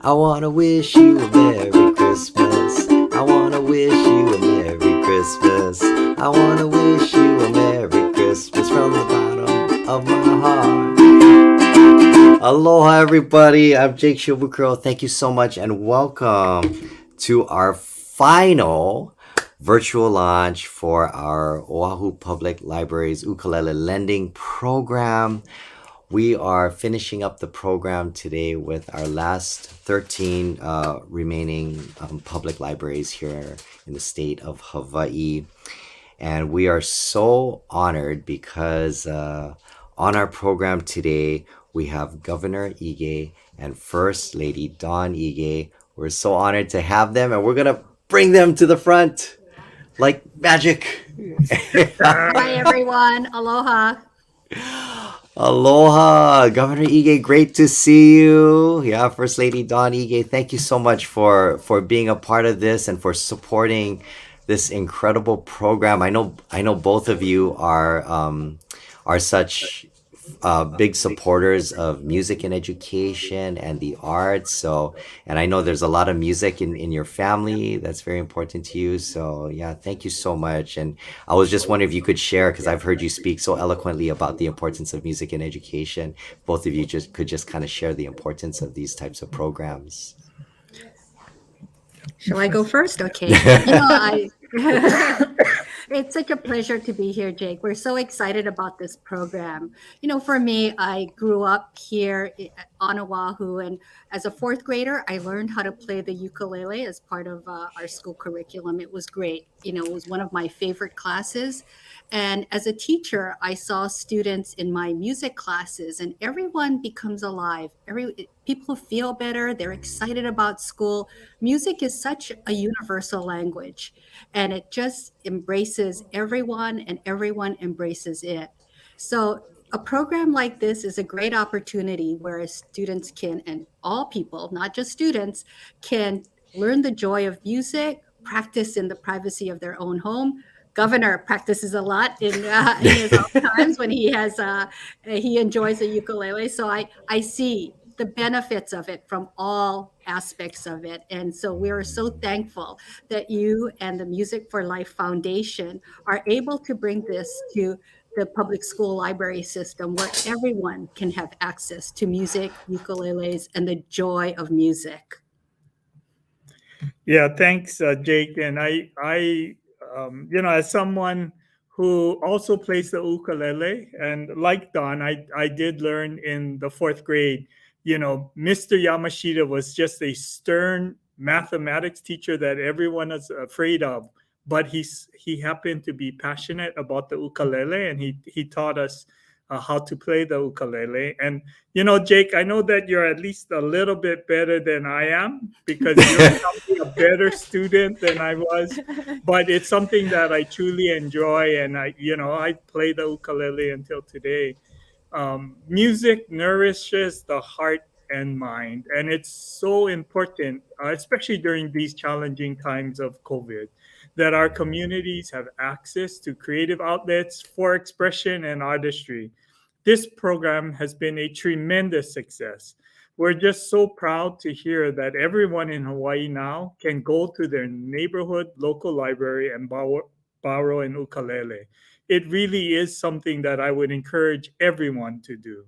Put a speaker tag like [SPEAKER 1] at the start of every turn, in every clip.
[SPEAKER 1] I wanna wish you a Merry Christmas. I wanna wish you a Merry Christmas. I wanna wish you a Merry Christmas from the bottom of my heart. Aloha, everybody. I'm Jake Shimabukuro. Thank you so much, and welcome to our final virtual launch for our Oahu Public Library's ukulele lending program. We are finishing up the program today with our last 13 remaining public libraries here in the state of Hawaii. And we are so honored because on our program today, we have Governor Ige and First Lady Dawn Ige. We're so honored to have them, and we're going to bring them to the front like magic.
[SPEAKER 2] Hi, everyone. Aloha.
[SPEAKER 1] Aloha, Governor Ige, great to see you. Yeah, First Lady Dawn Ige, thank you so much for being a part of this and for supporting this incredible program. I know both of you are such big supporters of music and education and the arts. So, and I know there's a lot of music in your family that's very important to you. So, yeah, thank you so much. And I was just wondering if you could share, because I've heard you speak so eloquently about the importance of music and education. Both of you just kind of share the importance of these types of programs.
[SPEAKER 2] Shall I go first? Okay. It's such a pleasure to be here, Jake. We're so excited about this program. For me, I grew up here on Oahu, and as a fourth grader, I learned how to play the ukulele as part of our school curriculum. It was great. It was one of my favorite classes. And as a teacher, I saw students in my music classes, and everyone becomes alive. People feel better. They're excited about school. Music is such a universal language, and it just embraces everyone, and everyone embraces it. So a program like this is a great opportunity where students can, and all people, not just students, can learn the joy of music, practice in the privacy of their own home. Governor practices a lot in his own times when he enjoys a ukulele. So I see the benefits of it from all aspects of it. And so we're so thankful that you and the Music for Life Foundation are able to bring this to the public school library system where everyone can have access to music, ukuleles, and the joy of music.
[SPEAKER 3] Yeah, thanks, Jake. And as someone who also plays the ukulele, and like Don, I did learn in the fourth grade. Mr. Yamashita was just a stern mathematics teacher that everyone is afraid of, but he happened to be passionate about the ukulele, and he taught us how to play the ukulele. And Jake, I know that you're at least a little bit better than I am because you're probably a better student than I was. But it's something that I truly enjoy, and I play the ukulele until today. Music nourishes the heart and mind, and it's so important, especially during these challenging times of COVID, that our communities have access to creative outlets for expression and artistry. This program has been a tremendous success. We're just so proud to hear that everyone in Hawaii now can go to their neighborhood local library and borrow an ukulele. It really is something that I would encourage everyone to do.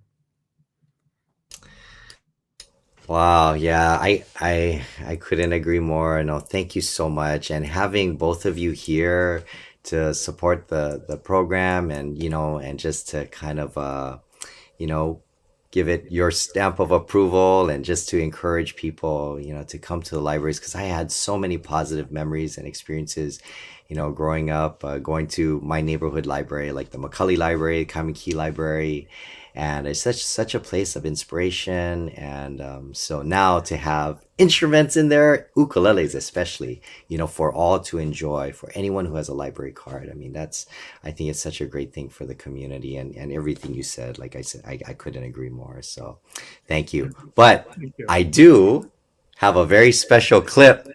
[SPEAKER 1] Wow, yeah, I couldn't agree more. No, thank you so much. And having both of you here to support the program and and just to kind of you know give it your stamp of approval and just to encourage people, to come to the libraries because I had so many positive memories and experiences, growing up, going to my neighborhood library like the Macaulay Library, Kamaka Library, and it's such a place of inspiration. And so now to have instruments in there, ukuleles especially, for all to enjoy, for anyone who has a library card. I mean, I think it's such a great thing for the community, and everything you said, like I said, I couldn't agree more. So thank you. But
[SPEAKER 3] Thank you.
[SPEAKER 1] I do have a very special clip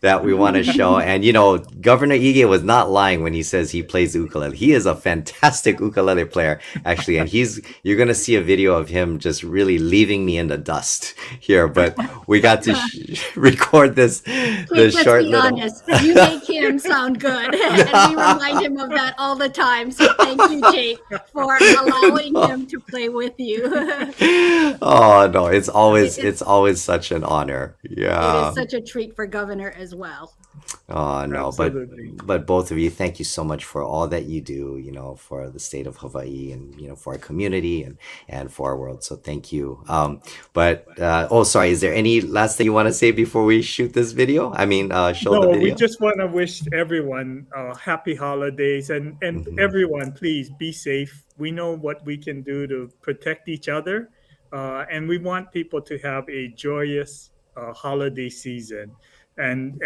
[SPEAKER 1] that we want to show. And you know, Governor Ige was not lying when he says he plays ukulele. He is a fantastic ukulele player, actually. And you're gonna see a video of him just really leaving me in the dust here. But we got to record this
[SPEAKER 2] Jake,
[SPEAKER 1] this
[SPEAKER 2] let's
[SPEAKER 1] short
[SPEAKER 2] be
[SPEAKER 1] little.
[SPEAKER 2] honest. You make him sound good, and we remind him of that all the time. So thank you, Jake, for allowing him to play with you.
[SPEAKER 1] Oh no, it's
[SPEAKER 2] It's
[SPEAKER 1] always such an honor.
[SPEAKER 2] it
[SPEAKER 1] Yeah.
[SPEAKER 2] is such a treat for Governor as well.
[SPEAKER 1] Oh no,
[SPEAKER 3] Absolutely.
[SPEAKER 1] but both of you, thank you so much for all that you do, you know, for the state of Hawaii and you know for our community and for our world. So thank you. But oh sorry, is there any last thing you want to say before we shoot this video? I mean, show the
[SPEAKER 3] No, we
[SPEAKER 1] video.
[SPEAKER 3] just want to wish everyone happy holidays, and everyone, please be safe. We know what we can do to protect each other, and we want people to have a joyous holiday season. And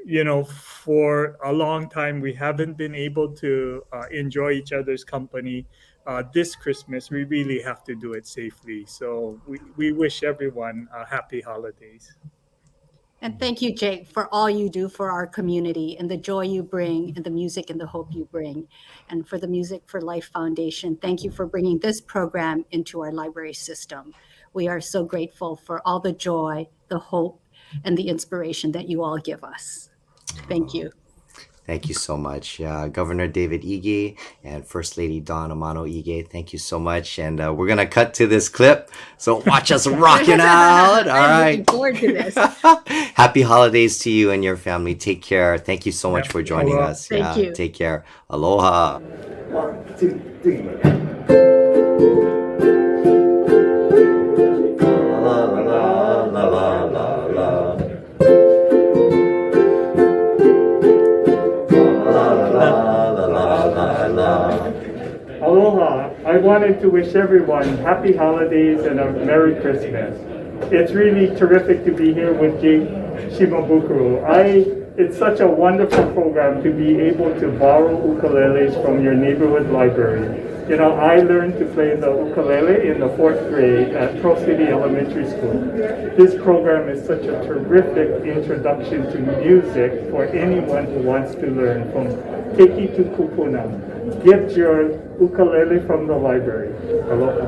[SPEAKER 3] you know, for a long time we haven't been able to enjoy each other's company. This Christmas, we really have to do it safely. So we wish everyone happy holidays.
[SPEAKER 2] And thank you, Jake, for all you do for our community and the joy you bring and the music and the hope you bring. And for the Music for Life Foundation, thank you for bringing this program into our library system. We are so grateful for all the joy, the hope, and the inspiration that you all give us. Thank you.
[SPEAKER 1] Thank you so much, Governor David Ige and First Lady Dawn Amano Ige. Thank you so much, and we're gonna cut to this clip. So watch us rocking out. All
[SPEAKER 2] I'm
[SPEAKER 1] right.
[SPEAKER 2] looking forward to this.
[SPEAKER 1] Happy holidays to you and your family. Take care. Thank you so much
[SPEAKER 3] Yeah.
[SPEAKER 1] for joining
[SPEAKER 3] Aloha.
[SPEAKER 1] us.
[SPEAKER 2] Thank you.
[SPEAKER 1] Take care. Aloha.
[SPEAKER 4] 1, 2, 3.
[SPEAKER 1] La la la la la la la. La la la la la la.
[SPEAKER 3] Aloha. I wanted to wish everyone happy holidays and a Merry Christmas. It's really terrific to be here with Jake Shimabukuro. It's such a wonderful program to be able to borrow ukuleles from your neighborhood library. You know, I learned to play the ukulele in the 4th grade at Pearl City Elementary School. This program is such a terrific introduction to music for anyone who wants to learn, from keiki to kupuna. Get your ukulele from the library. Aloha.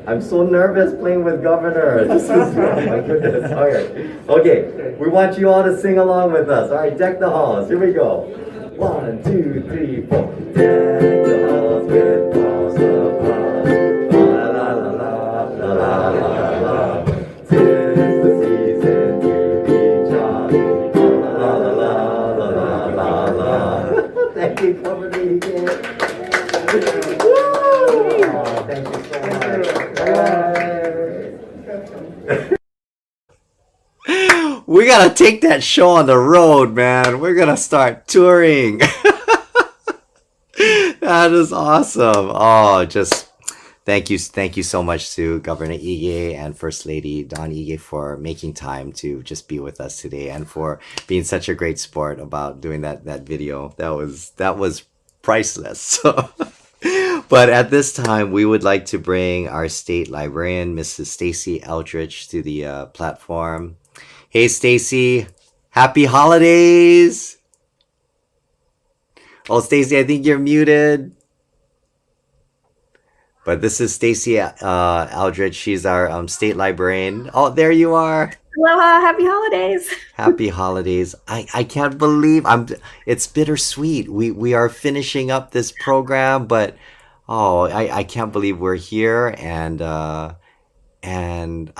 [SPEAKER 1] I'm so nervous playing with Governor. This is, oh my goodness. All right. Okay. We want you all to sing along with us. All right. Deck the halls. Here we go. 1, 2, 3, 4. Deck the halls with balls of fun. La la la la la la la la. 'Tis the season to be jolly. La la la la la la la. Thank you, Governor. Oh, thank you so much. We gotta take that show on the road, man. We're gonna start touring. That is awesome. Oh, just thank you so much to Governor Ige and First Lady Dawn Ige for making time to just be with us today, and for being such a great sport about doing that video. That was priceless. But at this time, we would like to bring our state librarian, Mrs. Stacy Eldridge, to the platform. Hey, Stacy, happy holidays. Oh, Stacy, I think you're muted. But this is Stacy Eldridge. She's our state librarian. Oh, there you are.
[SPEAKER 5] Aloha, happy holidays.
[SPEAKER 1] Happy holidays. I can't believe it's bittersweet. We are finishing up this program, but I can't believe we're here, and I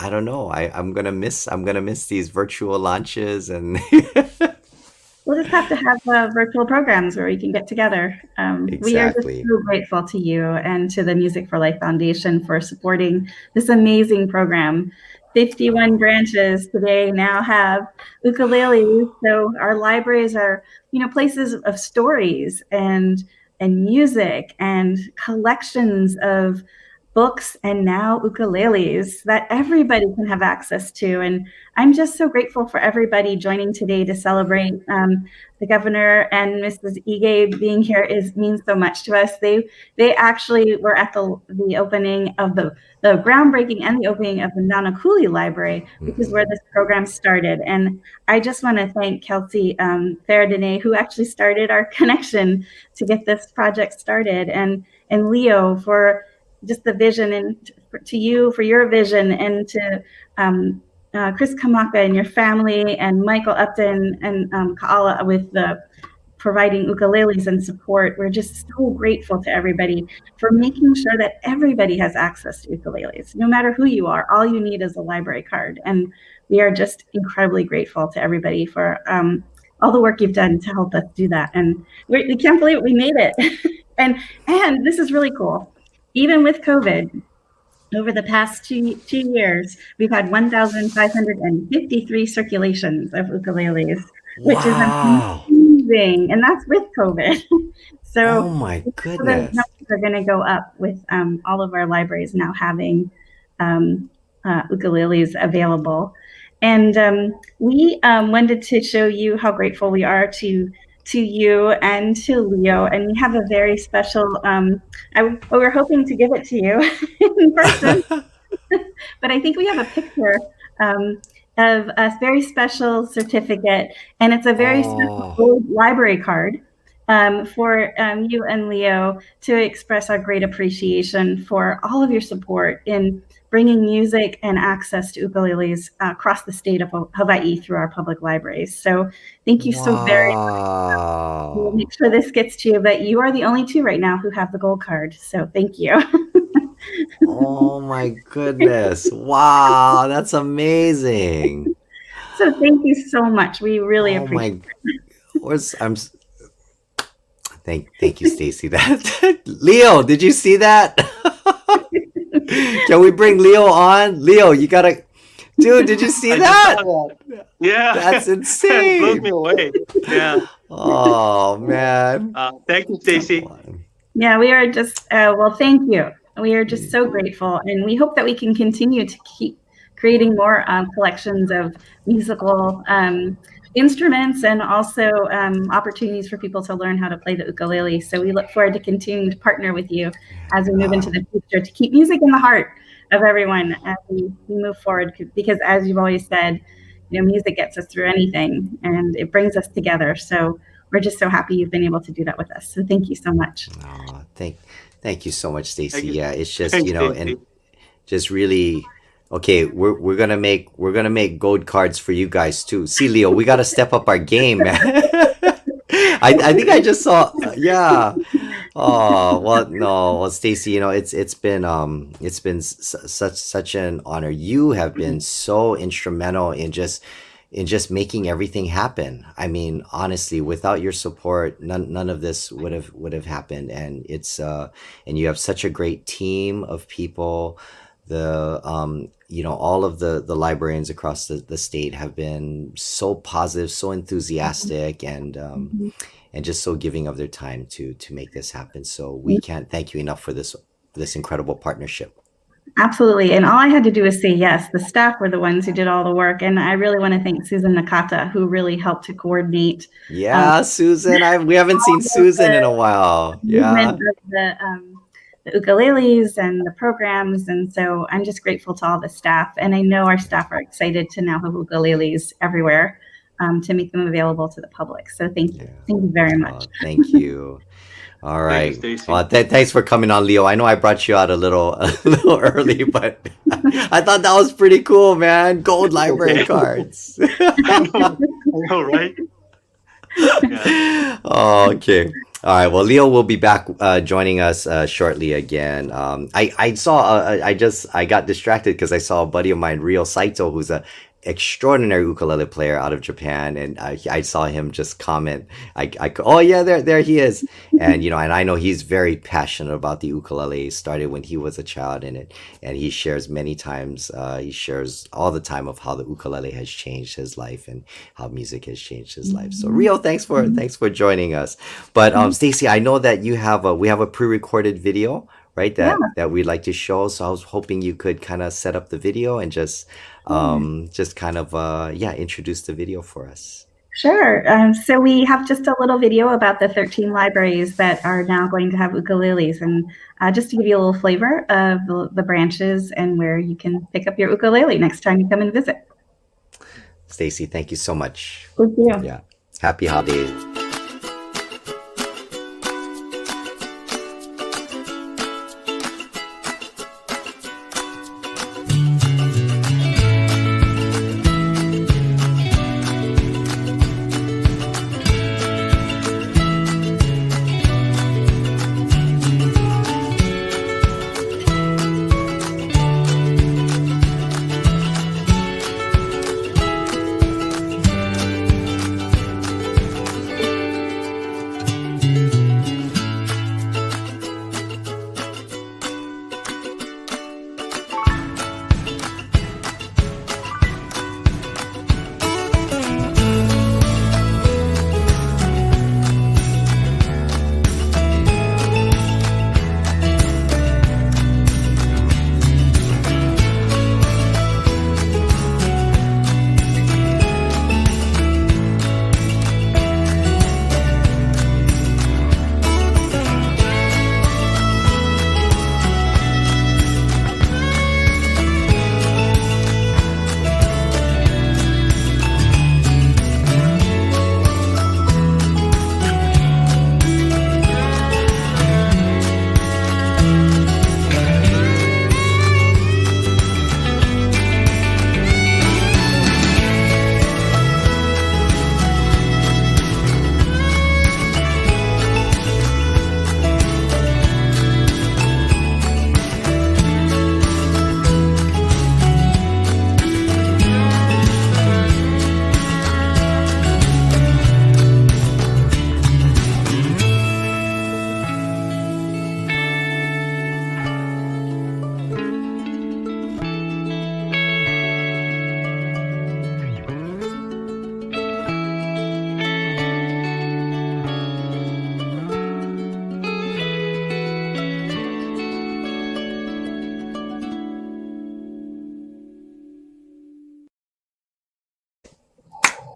[SPEAKER 1] don't know. I'm gonna miss these virtual launches, and
[SPEAKER 5] We'll just have to have virtual programs where we can get together. We are just
[SPEAKER 1] Exactly.
[SPEAKER 5] so grateful to you and to the Music for Life Foundation for supporting this amazing program. 51 branches today now have ukuleles, so our libraries are, places of stories and music and collections of books, and now ukuleles that everybody can have access to. And I'm just so grateful for everybody joining today to celebrate. The governor and Mrs. Ige being here means so much to us. They actually were at the opening of the groundbreaking and the opening of the Nanakuli Library, which is where this program started. And I just want to thank Kelsey Faradine, who actually started our connection to get this project started, and Leo for just the vision, and to you for your vision, and to Chris Kamaka and your family, and Michael Upton and Kaala with the providing ukuleles and support. We're just so grateful to everybody for making sure that everybody has access to ukuleles. No matter who you are, all you need is a library card. And we are just incredibly grateful to everybody for all the work you've done to help us do that. And we can't believe we made it. and this is really cool. Even with COVID, over the past two years, we've had 1,553 circulations of ukuleles, which is amazing, and that's with COVID. So,
[SPEAKER 1] oh my goodness,
[SPEAKER 5] the numbers are going to go up with all of our libraries now having ukuleles available. And we wanted to show you how grateful we are to you and to Leo, and we have a very special. We were hoping to give it to you in person, but I think we have a picture of a very special certificate, and it's a very special gold library card for you and Leo to express our great appreciation for all of your support in bringing music and access to ukuleles across the state of Hawaii through our public libraries. So thank you so very much. We'll make sure this gets to you, but you are the only two right now who have the gold card. So thank you.
[SPEAKER 1] Oh my goodness. Wow, that's amazing.
[SPEAKER 5] So thank you so much. We really appreciate
[SPEAKER 1] it. Thank you, Stacy. That Leo, did you see that? Can we bring Leo on? Leo, you gotta, dude. Did you see that?
[SPEAKER 6] Yeah,
[SPEAKER 1] that's insane.
[SPEAKER 6] It blew me away. Yeah.
[SPEAKER 1] Oh man.
[SPEAKER 6] Thank you, Stacy.
[SPEAKER 5] Yeah, we are just well. Thank you. We are just so grateful, and we hope that we can continue to keep creating more collections of musical instruments, and also opportunities for people to learn how to play the ukulele. So we look forward to continuing to partner with you as we move into the future to keep music in the heart of everyone as we move forward. Because as you've always said, music gets us through anything, and it brings us together. So we're just so happy you've been able to do that with us. So thank you so much.
[SPEAKER 1] Oh, thank you so much, Stacy. Yeah, it's just
[SPEAKER 6] Thanks,
[SPEAKER 1] and just really. Okay, we're gonna make gold cards for you guys too. See, Leo, we gotta step up our game, man. I think I just saw. Yeah. Oh well, no, well, Stacy, it's been such an honor. You have been so instrumental in just making everything happen. I mean, honestly, without your support, none of this would have happened. And it's and you have such a great team of people. All of the librarians across the state have been so positive, so enthusiastic, and just so giving of their time to make this happen. So we can't thank you enough for this incredible partnership.
[SPEAKER 5] Absolutely. And all I had to do is say yes. The staff were the ones who did all the work. And I really want to thank Susan Nakata, who really helped to coordinate.
[SPEAKER 1] Yeah, Susan. We haven't seen Susan in a while. Yeah.
[SPEAKER 5] The ukuleles and the programs. And so I'm just grateful to all the staff. And I know our staff are excited to now have ukuleles everywhere to make them available to the public. So thank you. Thank you very much.
[SPEAKER 1] Thank you. All right.
[SPEAKER 6] Thanks,
[SPEAKER 1] thanks for coming on, Leo. I know I brought you out a little early, but I thought that was pretty cool, man. Gold library cards.
[SPEAKER 6] I know, right? Yeah.
[SPEAKER 1] Oh, okay. All right. Well, Leo will be back joining us shortly again. I got distracted because I saw a buddy of mine, Ryo Saito, who's a extraordinary ukulele player out of Japan, and I saw him just comment. Oh yeah, there he is, and and I know he's very passionate about the ukulele. Started when he was a child in it, and he shares many times. He shares all the time of how the ukulele has changed his life and how music has changed his life. So Rio, thanks for joining us. But Stacy, I know that we have a pre-recorded video, right?
[SPEAKER 5] Yeah.
[SPEAKER 1] That we'd like to show. So I was hoping you could kind of set up the video and just kind of introduce the video for us.
[SPEAKER 5] Sure. So we have just a little video about the 13 libraries that are now going to have ukuleles, and just to give you a little flavor of the branches and where you can pick up your ukulele next time you come and visit.
[SPEAKER 1] Stacy, thank you so much.
[SPEAKER 5] Thank you.
[SPEAKER 1] Yeah. Happy holidays.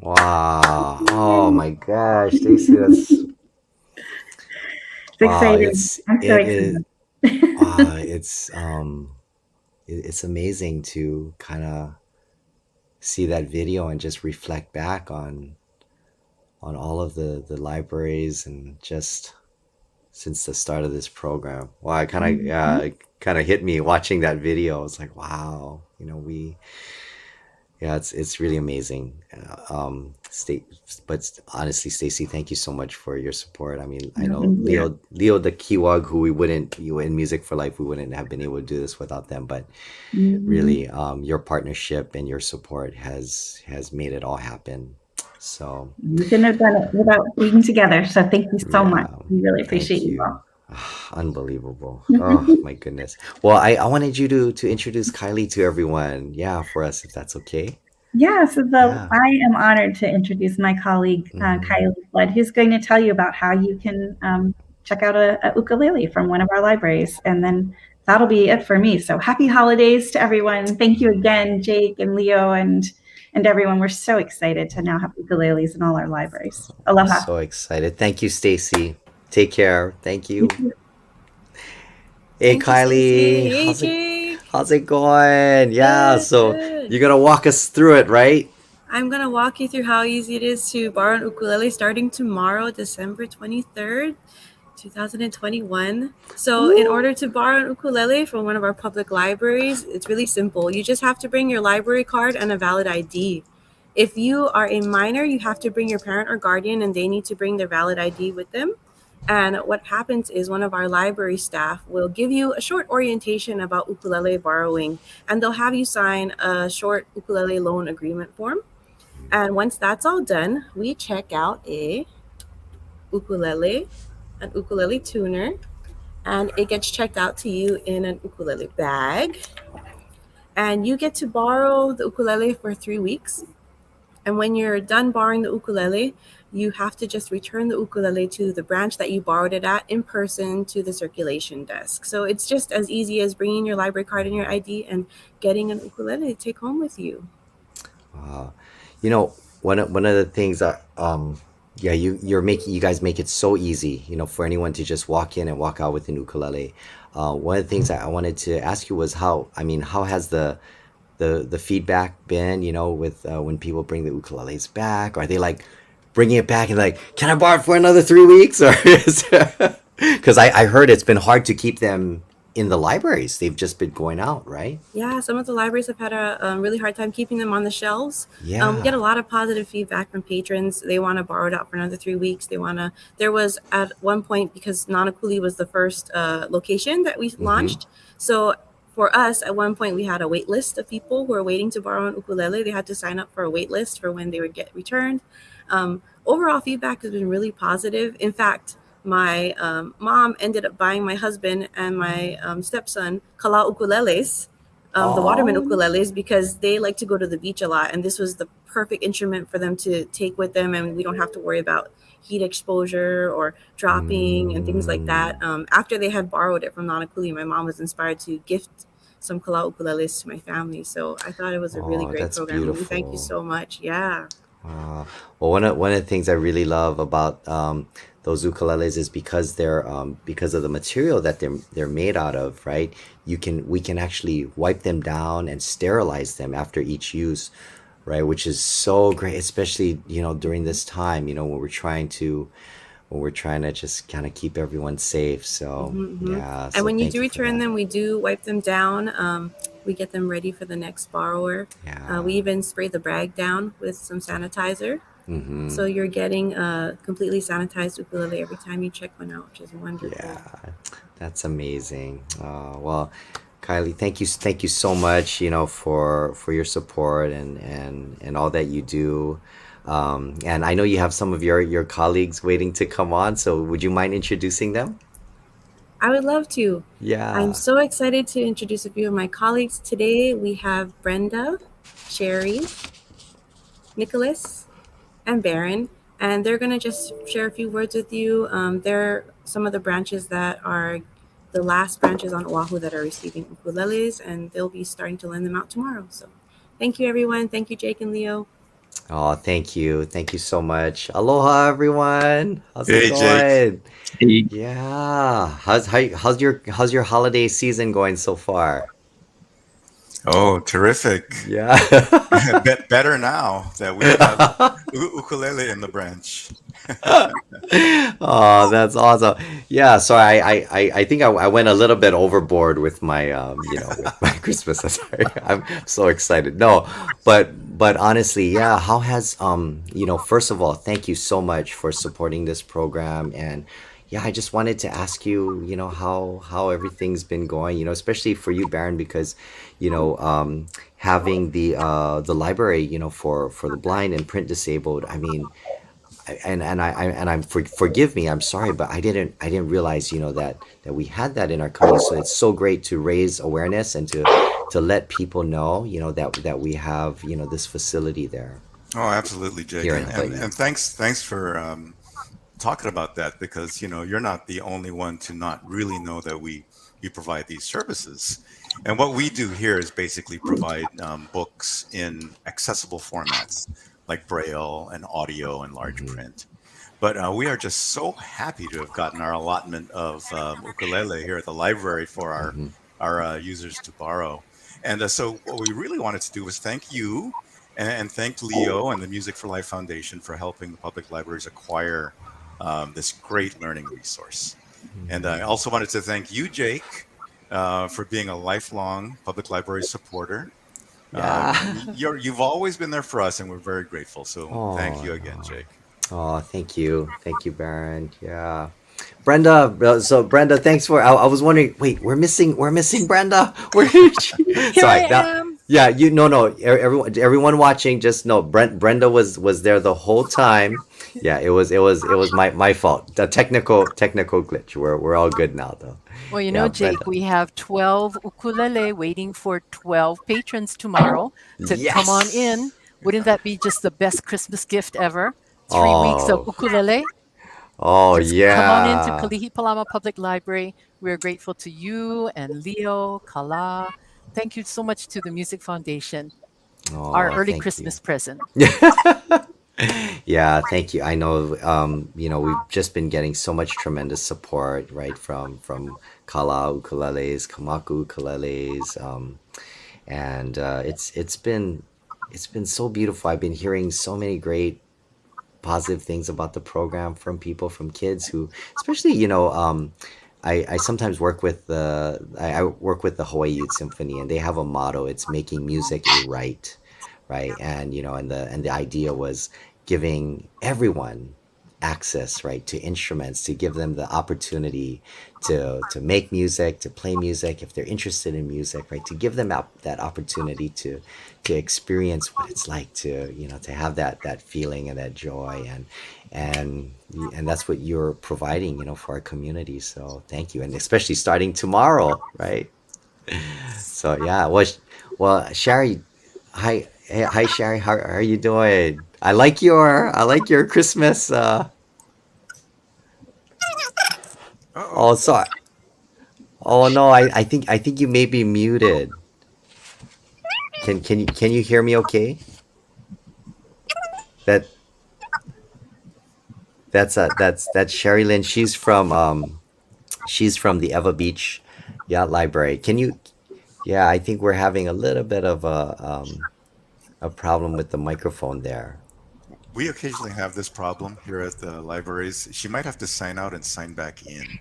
[SPEAKER 1] Wow. Oh my gosh, Stacy, that's
[SPEAKER 5] It's exciting. I'm so
[SPEAKER 1] it
[SPEAKER 5] excited.
[SPEAKER 1] it's amazing to kind of see that video and just reflect back on all of the libraries and just since the start of this program. Wow, I kind of it kind of hit me watching that video. It's like, wow, it's really amazing. But honestly, Stacy, thank you so much for your support. I mean, I know
[SPEAKER 5] Thank you.
[SPEAKER 1] Leo the Kiwag, who you in Music for Life, we wouldn't have been able to do this without them. But really, your partnership and your support has made it all happen. So
[SPEAKER 5] We couldn't have done it without being together. So thank you so much.
[SPEAKER 1] yeah,
[SPEAKER 5] We really
[SPEAKER 1] thank
[SPEAKER 5] appreciate you
[SPEAKER 1] you.
[SPEAKER 5] all.
[SPEAKER 1] Unbelievable. Oh my goodness. Well, I wanted you to introduce Kylie to everyone. Yeah, for us, if that's okay.
[SPEAKER 5] Yeah, so
[SPEAKER 1] Yeah.
[SPEAKER 5] I am honored to introduce my colleague, Kylie Flood, who's going to tell you about how you can check out a ukulele from one of our libraries. And then that'll be it for me. So happy holidays to everyone. Thank you again, Jake and Leo and everyone. We're so excited to now have ukuleles in all our libraries. Aloha.
[SPEAKER 1] So excited. Thank you, Stacy. Take care. Thank you. Hey,
[SPEAKER 7] Thank you,
[SPEAKER 1] Kylie.
[SPEAKER 7] Stacey. Hey, Jake.
[SPEAKER 1] How's it going? Yeah,
[SPEAKER 7] Good,
[SPEAKER 1] so
[SPEAKER 7] good.
[SPEAKER 1] you're gonna walk us through it, right?
[SPEAKER 7] I'm going to walk you through how easy it is to borrow an ukulele starting tomorrow, December 23rd, 2021. So in order to borrow an ukulele from one of our public libraries, it's really simple. You just have to bring your library card and a valid ID. If you are a minor, you have to bring your parent or guardian, and they need to bring their valid ID with them. And what happens is one of our library staff will give you a short orientation about ukulele borrowing, and they'll have you sign a short ukulele loan agreement form. And once that's all done, we check out an ukulele tuner, and it gets checked out to you in an ukulele bag. And you get to borrow the ukulele for 3 weeks. And when you're done borrowing the ukulele, you have to just return the ukulele to the branch that you borrowed it at in person to the circulation desk. So it's just as easy as bringing your library card and your ID and getting an ukulele to take home with you.
[SPEAKER 1] Uh, you know, one of the things that yeah, you guys make it so easy, for anyone to just walk in and walk out with an ukulele. One of the things that I wanted to ask you was how has the feedback been, with when people bring the ukuleles back? Are they like bringing it back and like, can I borrow it for another 3 weeks? Or is because I heard it's been hard to keep them in the libraries. They've just been going out, right?
[SPEAKER 7] Yeah, some of the libraries have had a really hard time keeping them on the shelves. We get
[SPEAKER 1] Yeah.
[SPEAKER 7] a lot of positive feedback from patrons. They want to borrow it out for another 3 weeks. They want to. There was at one point, because Nanakuli was the first location that we
[SPEAKER 1] Mm-hmm.
[SPEAKER 7] launched. So for us, at one point, we had a wait list of people who were waiting to borrow an ukulele. They had to sign up for a wait list for when they would get returned. Overall feedback has been really positive. In fact, my mom ended up buying my husband and my stepson kala ukuleles, the waterman
[SPEAKER 1] Oh.
[SPEAKER 7] ukuleles, because they like to go to the beach a lot, and this was the perfect instrument for them to take with them, and we don't have to worry about heat exposure or dropping and things like that.
[SPEAKER 1] Mm.
[SPEAKER 7] After they had borrowed it from Nanakuli, my mom was inspired to gift some kala ukuleles to my family. So I thought it was a really
[SPEAKER 1] Oh,
[SPEAKER 7] great
[SPEAKER 1] that's
[SPEAKER 7] program, and we thank you
[SPEAKER 1] beautiful.
[SPEAKER 7] so much. Yeah.
[SPEAKER 1] Well, one of the things I really love about those ukuleles is because of the material that they're made out of, right? We can actually wipe them down and sterilize them after each use, right? Which is so great, especially during this time, when we're trying to just kind of keep everyone safe. So yeah,
[SPEAKER 7] And
[SPEAKER 1] so
[SPEAKER 7] when you do
[SPEAKER 1] thank you for
[SPEAKER 7] return
[SPEAKER 1] that.
[SPEAKER 7] them, we do wipe them down. We get them ready for the next borrower.
[SPEAKER 1] Yeah.
[SPEAKER 7] We even spray the brag down with some sanitizer.
[SPEAKER 1] Mm-hmm.
[SPEAKER 7] So you're getting a completely sanitized ukulele every time you check one out, which is wonderful.
[SPEAKER 1] Yeah, that's amazing. Well, Kylie, thank you so much, for your support and all that you do. And I know you have some of your colleagues waiting to come on, so would you mind introducing them?
[SPEAKER 7] I would love to. I'm
[SPEAKER 1] Yeah.
[SPEAKER 7] so excited to introduce a few of my colleagues today. We have Brenda, Sherry, Nicholas, and Baron, and they're going to just share a few words with you. They're some of the branches that are the last branches on Oahu that are receiving ukuleles, and they'll be starting to lend them out tomorrow. So thank you, everyone. Thank you, Jake and Leo.
[SPEAKER 1] Oh, thank you. Thank you so much. Aloha, everyone. How's it
[SPEAKER 6] Hey, Jake.
[SPEAKER 1] going?
[SPEAKER 8] Hey,
[SPEAKER 1] Yeah. How's your holiday season going so far?
[SPEAKER 8] oh, terrific.
[SPEAKER 1] Yeah.
[SPEAKER 8] Better now that we have ukulele in the branch.
[SPEAKER 1] Oh, that's awesome. Yeah, so I think I went a little bit overboard with my with my Christmas. Sorry. I'm so excited. No, but honestly, yeah, how has first of all, thank you so much for supporting this program. And yeah, I just wanted to ask you, how everything's been going, especially for you, Baron, because having the library, for the blind and print disabled. I mean, forgive me, I'm sorry, but I didn't realize that we had that in our community. So it's so great to raise awareness and to let people know that we have this facility there
[SPEAKER 8] Oh, absolutely, Jake.
[SPEAKER 1] here in
[SPEAKER 8] And
[SPEAKER 1] Hawaii.
[SPEAKER 8] thanks for talking about that, because you're not the only one to not really know that we provide these services. And what we do here is basically provide books in accessible formats like Braille and audio and large
[SPEAKER 1] Hmm.
[SPEAKER 8] print. But we are just so happy to have gotten our allotment of ukulele here at the library for
[SPEAKER 1] Hmm.
[SPEAKER 8] our users to borrow. And so what we really wanted to do was thank you and thank Leo and the Music for Life Foundation for helping the public libraries acquire this great learning resource. And I also wanted to thank you, Jake, for being a lifelong public library supporter.
[SPEAKER 1] Yeah.
[SPEAKER 8] You've always been there for us, and we're very grateful. So thank
[SPEAKER 1] Oh,
[SPEAKER 8] you again, Jake.
[SPEAKER 1] oh, thank you, Baron. Yeah. Brenda, so Brenda, thanks for. I was wondering. Wait, we're missing Brenda. Where did she?
[SPEAKER 9] Here I
[SPEAKER 1] Sorry. That,
[SPEAKER 9] am.
[SPEAKER 1] yeah, no. Everyone watching, just know Brenda was there the whole time. Yeah, it was my fault. The technical glitch. We're all good now though.
[SPEAKER 9] Well,
[SPEAKER 1] Yeah,
[SPEAKER 9] Jake,
[SPEAKER 1] Brenda.
[SPEAKER 9] we have 12 ukulele waiting for 12 patrons tomorrow to come on
[SPEAKER 1] Yes.
[SPEAKER 9] in. Wouldn't that be just the best Christmas gift ever? 3 weeks of
[SPEAKER 1] Oh,
[SPEAKER 9] ukulele.
[SPEAKER 1] oh
[SPEAKER 9] Just come on into
[SPEAKER 1] yeah.
[SPEAKER 9] Kalihipalama Public Library. We're grateful to you and Leo, Kala. Thank you so much to the Music Foundation, our
[SPEAKER 1] Oh,
[SPEAKER 9] early
[SPEAKER 1] thank you.
[SPEAKER 9] Christmas present.
[SPEAKER 1] Yeah, thank you. I know, we've just been getting so much tremendous support, right, from Kala ukuleles, Kamaka ukuleles, and it's been so beautiful. I've been hearing so many great positive things about the program from people, from kids who, especially, I sometimes work with I work with the Hawaii Youth Symphony, and they have a motto. It's making music a right, right? And the idea was giving everyone access, right, to instruments, to give them the opportunity to make music, to play music if they're interested in music, right, to give them that opportunity to experience what it's like to have that feeling and that joy, and and that's what you're providing, for our community. So thank you, and especially starting tomorrow, right? So yeah, well, Sherry, hi, hi, Sherry, how are you doing? I like your Christmas.
[SPEAKER 8] Uh-oh.
[SPEAKER 1] Oh, sorry. Oh no, I think you may be muted. Can you hear me? Okay. That that's Sherry Lynn. She's from the Eva Beach Yacht Library. Can you? Yeah, I think we're having a little bit of a problem with the microphone there.
[SPEAKER 8] We occasionally have this problem here at the libraries. She might have to sign out and sign back in.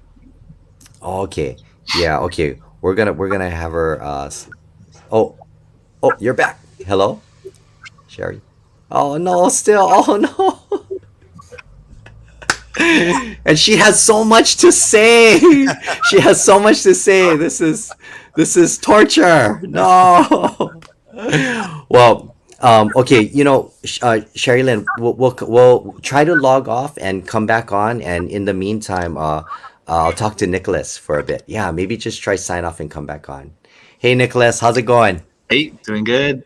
[SPEAKER 1] Oh, okay. Yeah. Okay. We're gonna have her. Oh, oh, you're back. Hello, Sherry. Oh no, still. Oh no. And she has so much to say. She has so much to say. This is torture. No. Well, okay. Sherry Lynn, we'll try to log off and come back on. And in the meantime, I'll talk to Nicholas for a bit. Yeah, maybe just try sign off and come back on. Hey, Nicholas, how's it going?
[SPEAKER 10] Hey, doing good.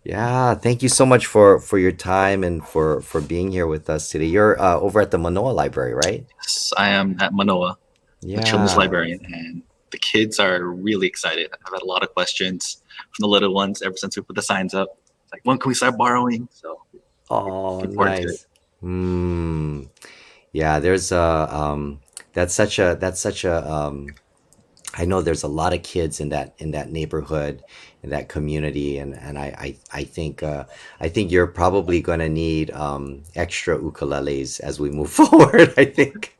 [SPEAKER 1] Yeah, thank you so much for your time and for being here with us today. You're over at the Manoa Library, right?
[SPEAKER 10] Yes, I am at Manoa, the children's
[SPEAKER 1] Yeah.
[SPEAKER 10] librarian, and the kids are really excited. I've had a lot of questions from the little ones ever since we put the signs up. It's like, when can we start borrowing? So
[SPEAKER 1] Oh,
[SPEAKER 10] looking forward to it.
[SPEAKER 1] nice. Hmm. Yeah, there's that's such a I know there's a lot of kids in that neighborhood, in that community, and I think you're probably gonna need extra ukuleles as we move forward, I think.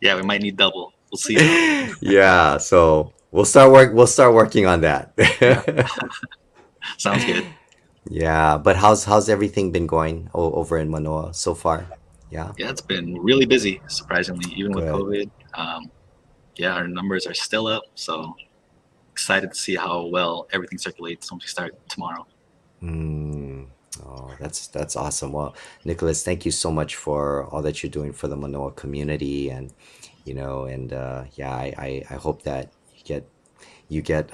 [SPEAKER 10] Yeah, we might need double. We'll see though.
[SPEAKER 1] Yeah, so we'll start working on that.
[SPEAKER 10] Yeah, sounds good.
[SPEAKER 1] Yeah, but how's everything been going over in Manoa so far? Yeah,
[SPEAKER 10] Yeah, it's been really busy, surprisingly, even with
[SPEAKER 1] good.
[SPEAKER 10] COVID. Yeah, our numbers are still up, so excited to see how well everything circulates once we start tomorrow.
[SPEAKER 1] Mm. Oh, that's awesome. Well, Nicholas, thank you so much for all that you're doing for the Manoa community, and yeah, I hope that you get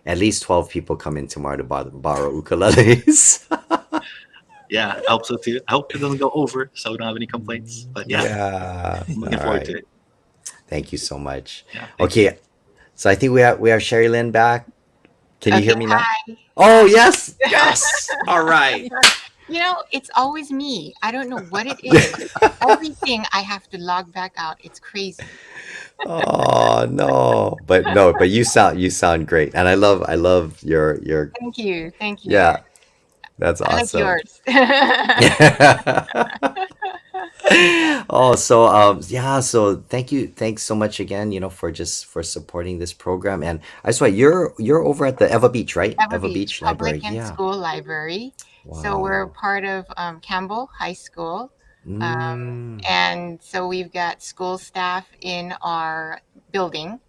[SPEAKER 1] at least 12 people come in tomorrow to borrow ukuleles.
[SPEAKER 10] Yeah, I hope so too. I hope it doesn't go over, so we don't have any complaints. But yeah,
[SPEAKER 1] Yeah.
[SPEAKER 10] I'm
[SPEAKER 1] All
[SPEAKER 10] looking forward to
[SPEAKER 1] right.
[SPEAKER 10] it.
[SPEAKER 1] Thank you so much.
[SPEAKER 10] Yeah, thank you.
[SPEAKER 1] Okay, so I think we have Sherry Lynn back. Can you
[SPEAKER 11] Okay,
[SPEAKER 1] hear me now?
[SPEAKER 11] hi.
[SPEAKER 1] Oh, yes. Yes. All right.
[SPEAKER 11] It's always me. I don't know what it is. Everything I have to log back out. It's crazy.
[SPEAKER 1] Oh, no. But you sound great. And I love your
[SPEAKER 11] Thank you. Thank you.
[SPEAKER 1] yeah, that's
[SPEAKER 11] I like
[SPEAKER 1] awesome.
[SPEAKER 11] yours.
[SPEAKER 1] Oh, so yeah, so thanks so much again, for supporting this program. And I swear you're over at the Eva Beach, right?
[SPEAKER 11] Ever
[SPEAKER 1] Eva
[SPEAKER 11] Beach
[SPEAKER 1] Beach Library.
[SPEAKER 11] Public and
[SPEAKER 1] Yeah.
[SPEAKER 11] School Library. So we're
[SPEAKER 1] Wow.
[SPEAKER 11] part of Campbell High School.
[SPEAKER 1] Mm.
[SPEAKER 11] And so we've got school staff in our building.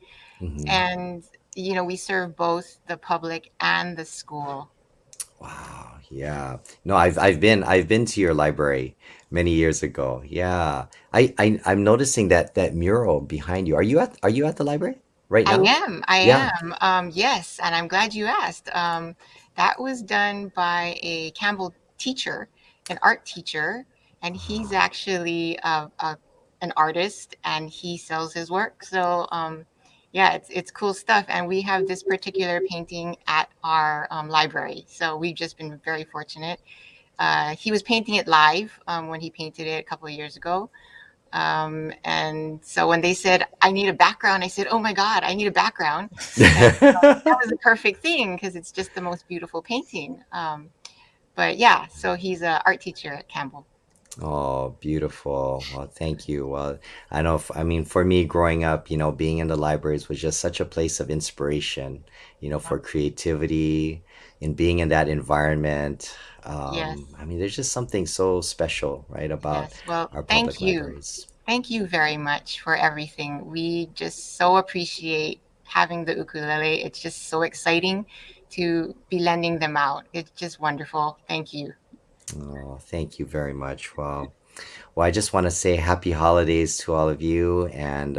[SPEAKER 1] Hmm.
[SPEAKER 11] And, we serve both the public and the school.
[SPEAKER 1] Wow. Yeah. No, I've been to your library many years ago. Yeah. I'm noticing that mural behind you. Are you at the library right
[SPEAKER 11] I
[SPEAKER 1] now?
[SPEAKER 11] am. I
[SPEAKER 1] Yeah.
[SPEAKER 11] am. Yes, and I'm glad you asked. That was done by a Campbell teacher, an art teacher, and he's actually an artist, and he sells his work. So yeah, it's cool stuff. And we have this particular painting at our library, so we've just been very fortunate. He was painting it live when he painted it a couple of years ago. And so when they said, I need a background, I said, oh my God, I need a background. And that was the perfect thing because it's just the most beautiful painting. But yeah, so he's an art teacher at Campbell.
[SPEAKER 1] Oh, beautiful. Well, thank you. Well, I know, I mean, for me growing up, being in the libraries was just such a place of inspiration, for creativity and being in that environment.
[SPEAKER 11] Yes.
[SPEAKER 1] I mean, there's just something so special, right, about
[SPEAKER 11] Yes. Well,
[SPEAKER 1] our
[SPEAKER 11] thank
[SPEAKER 1] public
[SPEAKER 11] you.
[SPEAKER 1] libraries.
[SPEAKER 11] Thank you very much for everything. We just so appreciate having the ukulele. It's just so exciting to be lending them out. It's just wonderful. Thank you.
[SPEAKER 1] Oh, thank you very much. Well, I just want to say happy holidays to all of you, and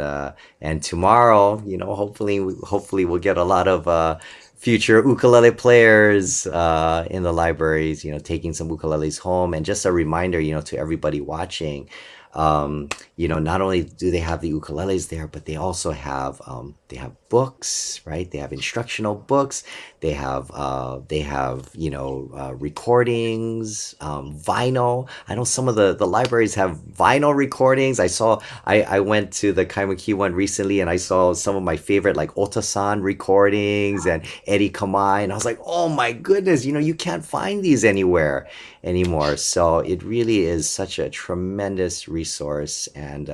[SPEAKER 1] tomorrow, hopefully we'll get a lot of future ukulele players in the libraries, taking some ukuleles home. And just a reminder, to everybody watching, not only do they have the ukuleles there, but they also have books, right? They have instructional books. They have recordings, vinyl. I know some of the libraries have vinyl recordings. I went to the Kaimaki one recently, and I saw some of my favorite like Otasan recordings and Eddie Kamai, and I was like, oh my goodness, you can't find these anywhere anymore. So it really is such a tremendous resource, and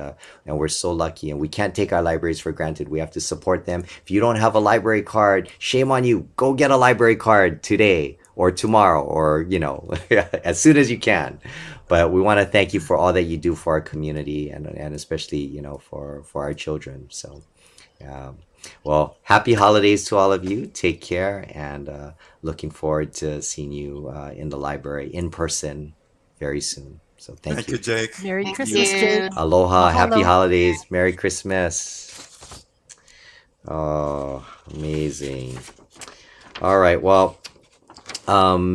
[SPEAKER 1] we're so lucky, and we can't take our libraries for granted. We have to support them. If you don't have a library card, shame on you. Go get a library card today or tomorrow, or as soon as you can. But we want to thank you for all that you do for our community, and especially for our children. So well, happy holidays to all of you. Take care, and looking forward to seeing you in the library in person very soon. So thank you.
[SPEAKER 8] Jake.
[SPEAKER 9] Merry
[SPEAKER 11] Thank
[SPEAKER 9] Christmas,
[SPEAKER 11] you.
[SPEAKER 9] Jake.
[SPEAKER 1] Aloha, happy
[SPEAKER 9] Mahalo.
[SPEAKER 1] holidays, Merry Christmas. Oh, amazing. All right, well,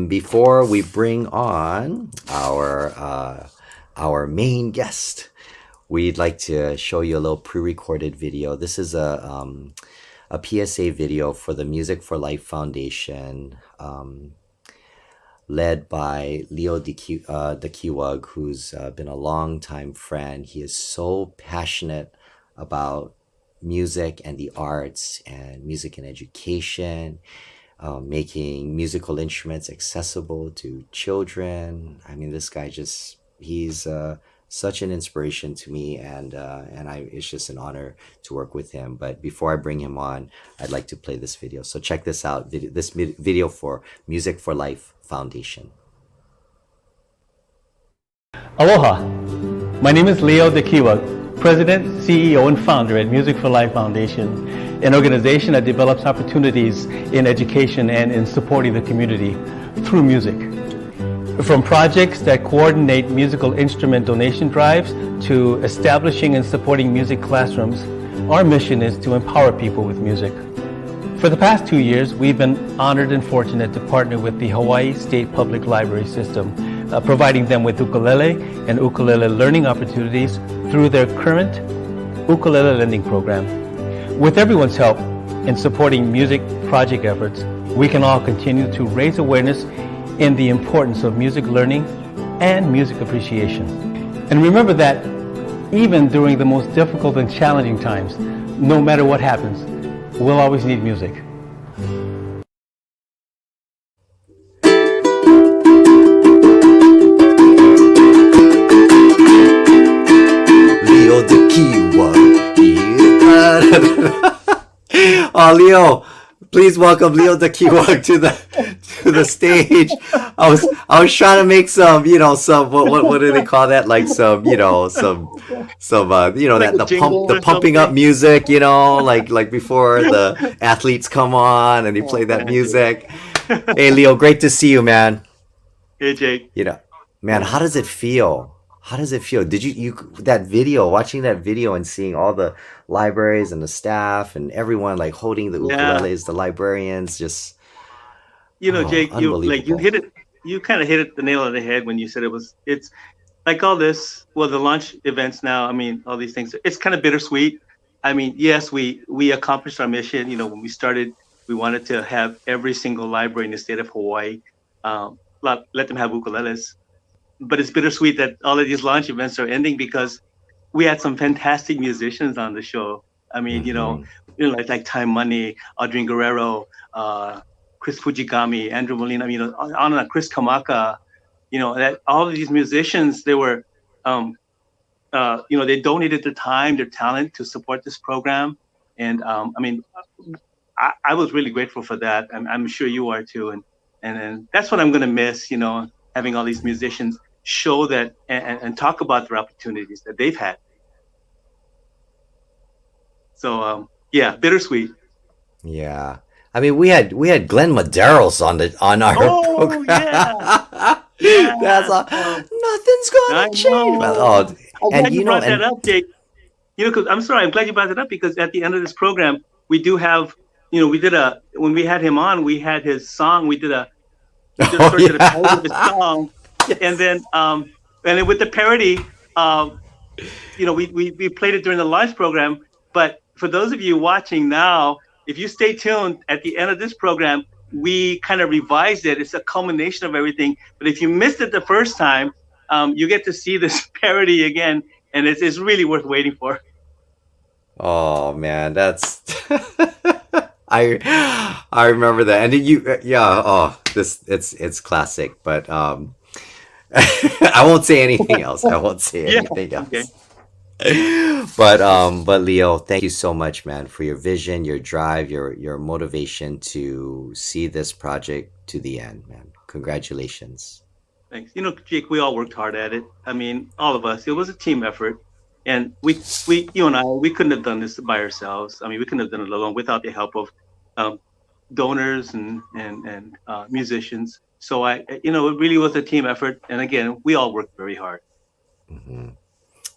[SPEAKER 1] before we bring on our main guest, we'd like to show you a little pre-recorded video. This is a PSA video for the Music for Life Foundation, led by Leo Dekiwag, who's been a longtime friend. He is so passionate about music and the arts and music and education, making musical instruments accessible to children. I mean, this guy he's such an inspiration to me, and it's just an honor to work with him. But before I bring him on, I'd like to play this video. So check this out, this video for Music for Life Foundation.
[SPEAKER 12] Aloha, my name is Leo Dekiwag, President, CEO, and founder at Music for Life Foundation, an organization that develops opportunities in education and in supporting the community through music. From projects that coordinate musical instrument donation drives to establishing and supporting music classrooms, our mission is to empower people with music. For the past 2 years, we've been honored and fortunate to partner with the Hawaii State Public Library System, providing them with ukulele and ukulele learning opportunities through their current ukulele lending program. With everyone's help in supporting music project efforts, we can all continue to raise awareness in the importance of music learning and music appreciation. And remember that even during the most difficult and challenging times, no matter what happens, we'll always need music.
[SPEAKER 1] Leo Dekiwag here. Oh, Leo, please welcome Leo Dekiwag to the stage. I was trying to make some what do they call that, like some
[SPEAKER 6] Like
[SPEAKER 1] that
[SPEAKER 6] a jingle
[SPEAKER 1] the
[SPEAKER 6] or
[SPEAKER 1] pumping up
[SPEAKER 6] something?
[SPEAKER 1] music, like before the athletes come on and they play that music. Hey Leo, great to see you, man.
[SPEAKER 6] Hey, Jake.
[SPEAKER 1] Man, how does it feel? How does it feel? Did you watching that video and seeing all the libraries and the staff and everyone like holding the
[SPEAKER 6] Yeah.
[SPEAKER 1] ukuleles, the librarians, just
[SPEAKER 6] Jake, you
[SPEAKER 1] unbelievable.
[SPEAKER 6] hit it. You kind of hit it the nail on the head when you said it's like all this, well, the launch events now, I mean, all these things, it's kind of bittersweet. I mean, yes, we accomplished our mission. When we started, we wanted to have every single library in the state of Hawaii, let them have ukuleles. But it's bittersweet that all of these launch events are ending because we had some fantastic musicians on the show. I mean, like Time Money, Audrey Guerrero, Chris Fujigami, Andrew Molina, on and on, Chris Kamaka, that all of these musicians, they were, they donated their time, their talent to support this program. And I was really grateful for that. I'm sure you are too. And that's what I'm going to miss, having all these musicians show that and talk about their opportunities that they've had. So yeah, bittersweet.
[SPEAKER 1] Yeah, I mean, we had Glenn Medeiros on our program.
[SPEAKER 6] Yeah.
[SPEAKER 1] That's nothing's gonna change.
[SPEAKER 6] I'm glad you brought that up, Jake. Because I'm sorry, I'm glad you brought it up because at the end of this program, we do have, when we had him on, we had his song. We did a parody of his song, yes. And then with the parody, we played it during the launch program. But for those of you watching now, if you stay tuned, at the end of this program, we kind of revised it. It's a culmination of everything. But if you missed it the first time, you get to see this parody again, and it's really worth waiting for.
[SPEAKER 1] Oh man, that's I remember that, and it's classic. But I won't say anything else. I won't say anything else. Okay. But Leo, thank you so much, man, for your vision, your drive, your motivation to see this project to the end, man. Congratulations.
[SPEAKER 6] Thanks. Jake, we all worked hard at it. I mean, all of us. It was a team effort, and you and I, we couldn't have done this by ourselves. I mean, we couldn't have done it alone without the help of donors and musicians. So it really was a team effort, and again, we all worked very hard.
[SPEAKER 1] Mm-hmm.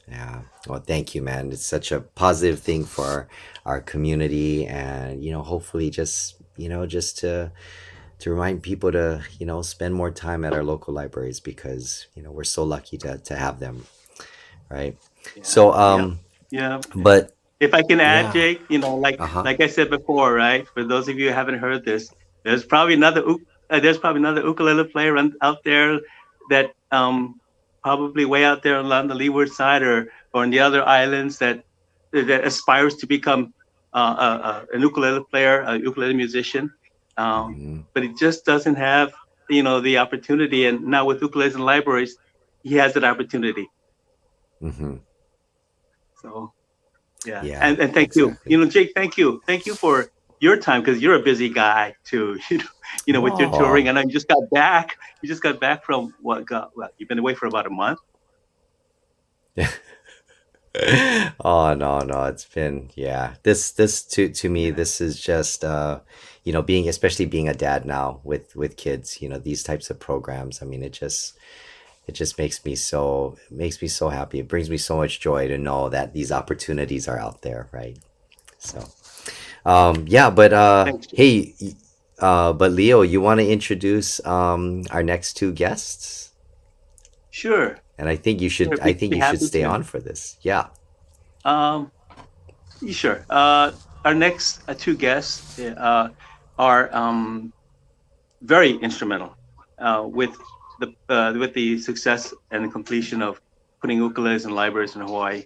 [SPEAKER 1] Yeah. Well, thank you, man. It's such a positive thing for our community, and hopefully just to remind people to spend more time at our local libraries because we're so lucky to have them, right? Yeah. So
[SPEAKER 6] yeah.
[SPEAKER 1] But
[SPEAKER 6] if I can add, Jake, like I said before, right? For those of you who haven't heard this, there's probably another ukulele player out there that probably way out there along the leeward side or on the other islands that aspires to become an ukulele player, a ukulele musician. But he just doesn't have, the opportunity. And now with ukuleles and libraries, he has that opportunity.
[SPEAKER 1] Mm-hmm.
[SPEAKER 6] So, yeah. And thank you. Jake, thank you. Thank you for your time because you're a busy guy too. With your touring. And I just got back. You just got back from you've been away for about a month.
[SPEAKER 1] Oh no, it's been this to me, this is just especially being a dad now with kids, these types of programs. I mean, it just makes me so happy. It brings me so much joy to know that these opportunities are out there, right? So but Leo, you want to introduce our next two guests?
[SPEAKER 6] Sure.
[SPEAKER 1] And I think you should. I think you should stay on for this. Yeah.
[SPEAKER 6] Sure. Our next two guests are very instrumental with the success and the completion of putting ukuleles in libraries in Hawaii.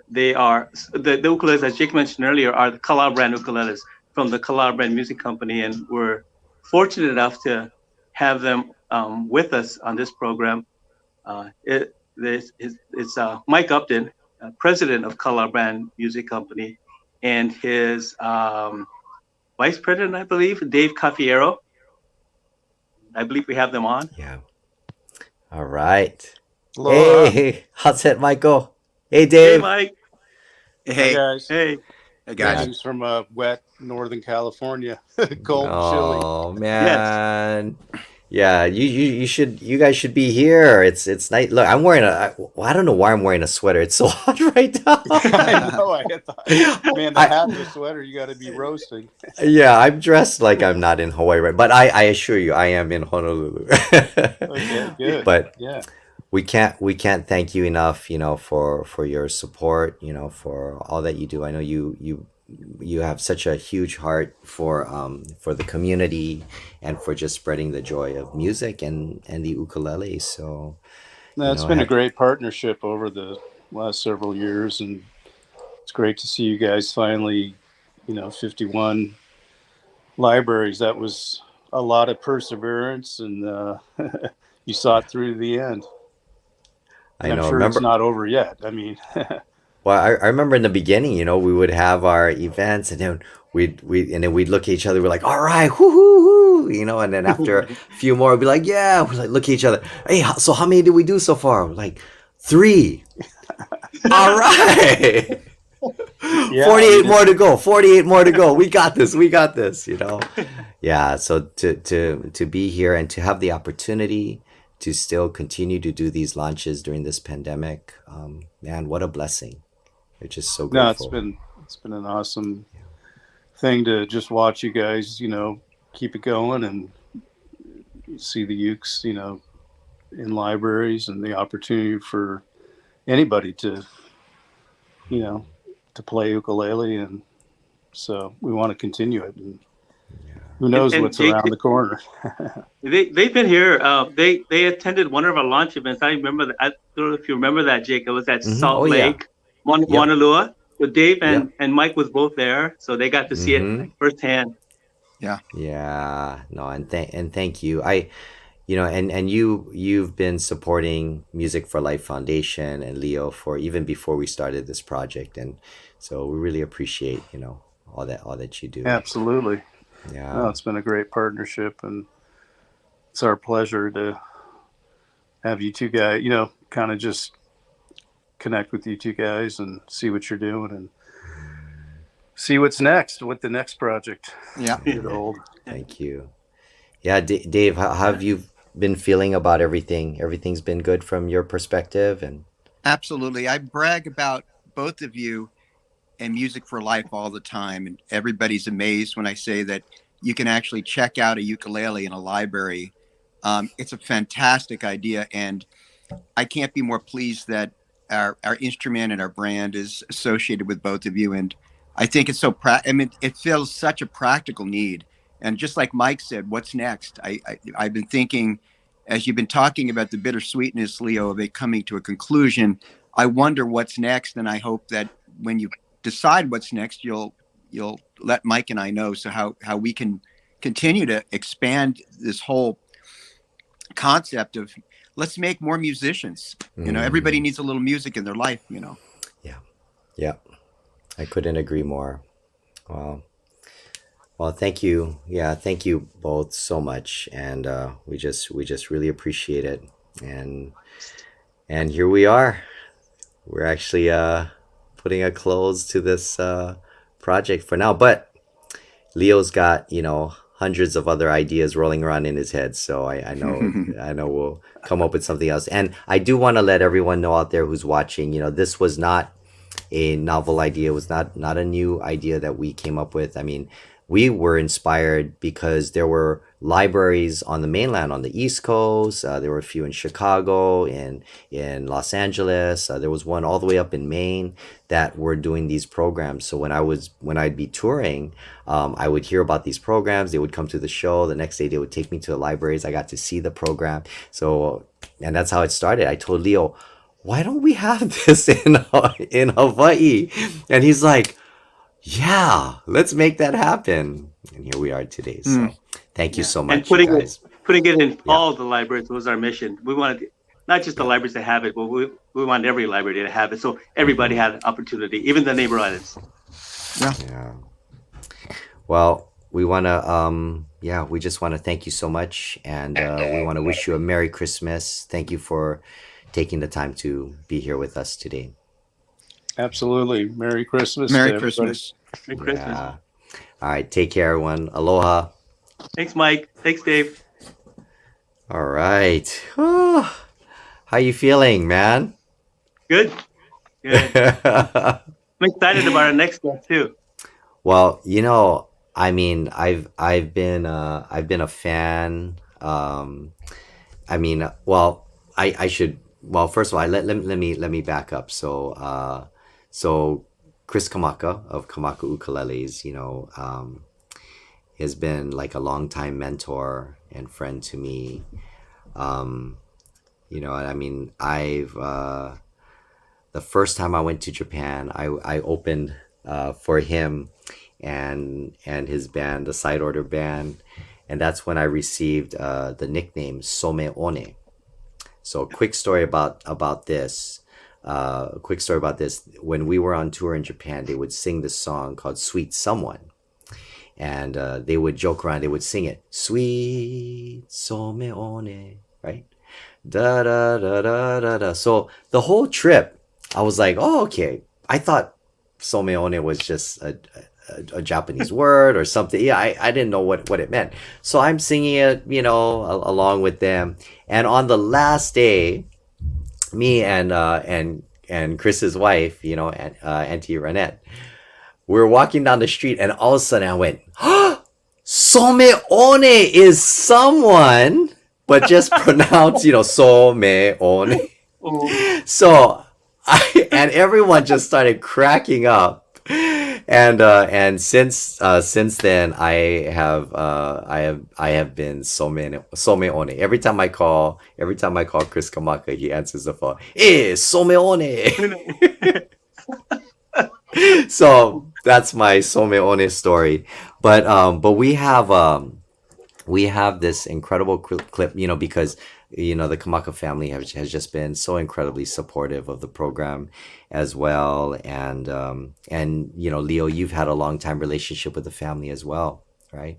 [SPEAKER 6] They are the ukuleles, as Jake mentioned earlier, are the Kala brand ukuleles from the Kala brand music company, and we're fortunate enough to have them with us on this program. It's Mike Upton, president of Kala brand music company, and his vice president, I believe, Dave Cafiero. I believe we have them on.
[SPEAKER 1] Yeah. All right.
[SPEAKER 13] Hello.
[SPEAKER 1] Hey, how's it, Michael? Hey, Dave.
[SPEAKER 6] Hey, Mike.
[SPEAKER 13] Hey, guys.
[SPEAKER 6] Hey.
[SPEAKER 13] Hey, guys. He's from wet Northern California. Cold and chilly.
[SPEAKER 1] Oh, man. Yes. Yeah, you guys should be here. It's night. Look, I'm wearing I don't know why I'm wearing a sweater. It's so hot right now.
[SPEAKER 13] I know. Man, to have the sweater, you got to be roasting.
[SPEAKER 1] Yeah, I'm dressed like I'm not in Hawaii, right? But I assure you, I am in Honolulu.
[SPEAKER 13] Okay, good.
[SPEAKER 1] But
[SPEAKER 13] yeah.
[SPEAKER 1] we can't thank you enough, for your support, for all that you do. I know you have such a huge heart for the community and for just spreading the joy of music and the ukulele. So,
[SPEAKER 13] No, it's been a great partnership over the last several years, and it's great to see you guys finally, 51 libraries. That was a lot of perseverance, and you saw it through to the end.
[SPEAKER 1] I
[SPEAKER 13] And I'm
[SPEAKER 1] know.
[SPEAKER 13] sure it's
[SPEAKER 1] Remember,
[SPEAKER 13] not over yet. I mean,
[SPEAKER 1] well, I remember in the beginning, we would have our events, and then we'd look at each other. We're like, all right, whoo, hoo, hoo, and then after a few more, we'd be like, yeah. We're like, look at each other. Hey, so how many did we do so far? We're like, 3. All right.
[SPEAKER 13] Yeah,
[SPEAKER 1] 48 more to go. 48 more to go. We got this. We got this. Yeah. So to be here and to have the opportunity to still continue to do these launches during this pandemic, man, what a blessing. We're just so
[SPEAKER 13] no,
[SPEAKER 1] grateful.
[SPEAKER 13] it's been an awesome thing to just watch you guys, keep it going and see the ukes, in libraries, and the opportunity for anybody to, to play ukulele. And so we want to continue it, and who knows
[SPEAKER 6] And
[SPEAKER 13] what's
[SPEAKER 6] Jake,
[SPEAKER 13] around the corner.
[SPEAKER 6] they've been here. They attended one of our launch events. I remember that. I don't know if you remember that, Jake. It was at Salt
[SPEAKER 1] Oh, yeah.
[SPEAKER 6] Lake, Mauna Loa. So Dave
[SPEAKER 1] Yep.
[SPEAKER 6] and Mike was both there, so they got to see it firsthand.
[SPEAKER 1] Yeah. No, and thank you. And you've been supporting Music for Life Foundation and Leo for even before we started this project, and so we really appreciate all that you do.
[SPEAKER 13] Absolutely.
[SPEAKER 1] Yeah.
[SPEAKER 13] No, it's been a great partnership, and it's our pleasure to have you two guys, kind of just connect with you two guys and see what you're doing and see what's next with the next project.
[SPEAKER 14] Yeah.
[SPEAKER 13] Get old.
[SPEAKER 1] Thank you. Yeah, Dave, how have you been feeling about everything? Everything's been good from your perspective, and
[SPEAKER 14] Absolutely. I brag about both of you and Music for Life all the time. And everybody's amazed when I say that you can actually check out a ukulele in a library. It's a fantastic idea. And I can't be more pleased that our instrument and our brand is associated with both of you. And I think it's so, it feels such a practical need. And just like Mike said, what's next? I've been thinking, as you've been talking about the bittersweetness, Leo, of it coming to a conclusion, I wonder what's next. And I hope that when you decide what's next, you'll let Mike and I know, so how we can continue to expand this whole concept of let's make more musicians. Everybody needs a little music in their life.
[SPEAKER 1] yeah, I couldn't agree more. Well, thank you. Yeah, thank you both so much, and we just really appreciate it. And here we are. We're actually putting a close to this project for now, but Leo's got hundreds of other ideas rolling around in his head, so I know we'll come up with something else. And I do want to let everyone know out there who's watching, this was not a novel idea. It was not a new idea that we came up with. I mean, we were inspired because there were libraries on the mainland, on the East Coast. There were a few in Chicago, in Los Angeles. There was one all the way up in Maine that were doing these programs. So when I'd be touring, I would hear about these programs. They would come to the show. The next day, they would take me to the libraries. I got to see the program. So, and that's how it started. I told Leo, why don't we have this in Hawaii? And he's like, yeah, let's make that happen. And here we are today. So thank you so much,
[SPEAKER 6] And putting
[SPEAKER 1] guys.
[SPEAKER 6] it in all the libraries was our mission. We wanted not just the libraries to have it, but we wanted every library to have it, so everybody had an opportunity, even the neighbor islands.
[SPEAKER 1] Yeah. Well, we want to, we just want to thank you so much. And we want to wish you a Merry Christmas. Thank you for taking the time to be here with us today.
[SPEAKER 13] Absolutely. Merry Christmas.
[SPEAKER 14] Merry
[SPEAKER 13] to
[SPEAKER 14] Christmas.
[SPEAKER 6] Merry Christmas.
[SPEAKER 1] Yeah. All right. Take care, everyone. Aloha.
[SPEAKER 6] Thanks, Mike. Thanks, Dave.
[SPEAKER 1] All right. How you feeling, man?
[SPEAKER 6] Good. I'm excited about our next step too.
[SPEAKER 1] Well, I mean, I've been a fan. I should well, first of all, let me back up. So Chris Kamaka of Kamaka Ukuleles, has been like a longtime mentor and friend to me. I mean, the first time I went to Japan, I opened for him and his band, the Side Order Band, and that's when I received the nickname Some One. So, quick story about this. Quick story about this. When we were on tour in Japan, they would sing this song called "Sweet Someone," and they would joke around. They would sing it, "Sweet Some One," right? Da da da da da da. So the whole trip, I was like, "Oh, okay." I thought "Some One" was just a Japanese word or something. Yeah, I didn't know what it meant. So I'm singing it, along with them. And on the last day, me and Chris's wife, Auntie Renette, we were walking down the street, and all of a sudden I went, "Some One is someone," but just pronounced, Some One. So and everyone just started cracking up. And since then I have been Some One. Every time I call Chris Kamaka, he answers the phone. Some One. So that's my Some One story. But we have this incredible clip, because the Kamaka family has just been so incredibly supportive of the program as well. And Leo, you've had a long time relationship with the family as well, right?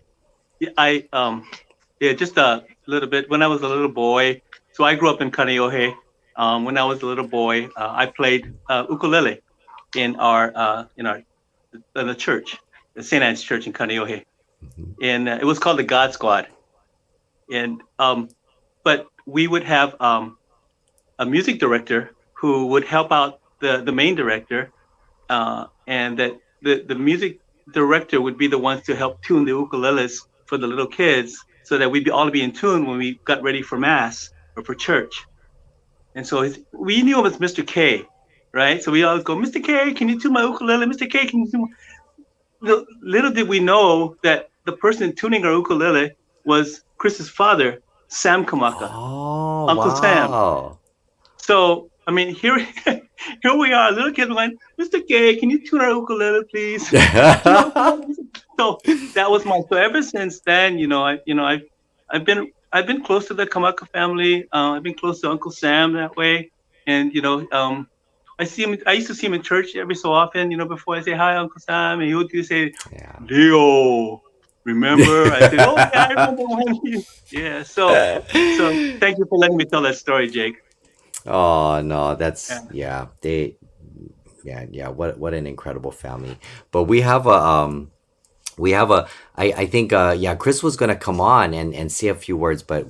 [SPEAKER 6] Yeah, just a little bit. When I was a little boy, so I grew up in Kaneohe. When I was a little boy, I played ukulele in the church, the St. Anne's Church in Kaneohe. And it was called the God Squad. And but we would have a music director who would help out the main director, and that the music director would be the ones to help tune the ukuleles for the little kids, so that we'd all be in tune when we got ready for mass or for church. And so we knew him as Mr. K, right? So we always go, "Mr. K, can you tune my ukulele? Mr. K, can you tune my..." Little did we know that the person tuning our ukulele was Chris's father, Sam Kamaka, Uncle Sam. So I mean, here we are, little kids going, "Mr. K, can you tune our ukulele, please?" So that was so ever since then, I've been close to the Kamaka family. I've been close to Uncle Sam that way, and I see him. I used to see him in church every so often, before I say hi, Uncle Sam, and he would say, "Leo, remember?" I said, "Oh yeah, I remember when you..." Yeah. So thank you for letting me tell that story, Jake.
[SPEAKER 1] Oh no, that's what an incredible family. But we have I think Chris was gonna come on and say a few words, but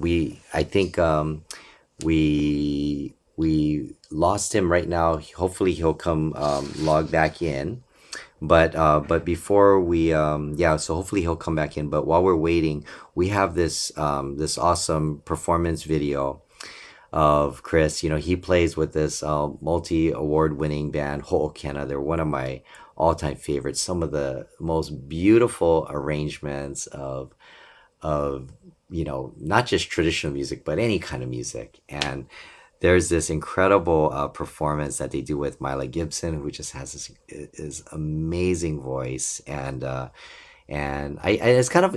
[SPEAKER 1] I think we lost him right now. Hopefully he'll come log back in. But before we so hopefully he'll come back in. But while we're waiting, we have this awesome performance video of Chris. He plays with this multi-award winning band Ho'okena. They're one of my all-time favorites. Some of the most beautiful arrangements of not just traditional music, but any kind of music. And there's this incredible performance that they do with Mila Gibson, who just has this amazing voice, and it's kind of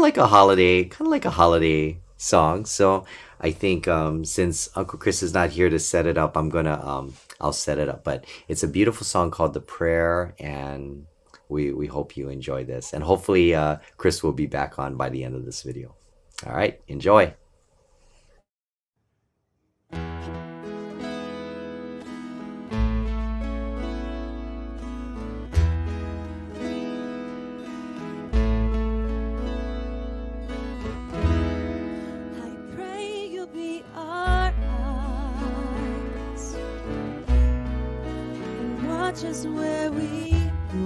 [SPEAKER 1] like a holiday song. So I think since Uncle Chris is not here to set it up, I'll set it up. But it's a beautiful song called "The Prayer," and we hope you enjoy this, and hopefully Chris will be back on by the end of this video. All right, enjoy.
[SPEAKER 15] Just where we go,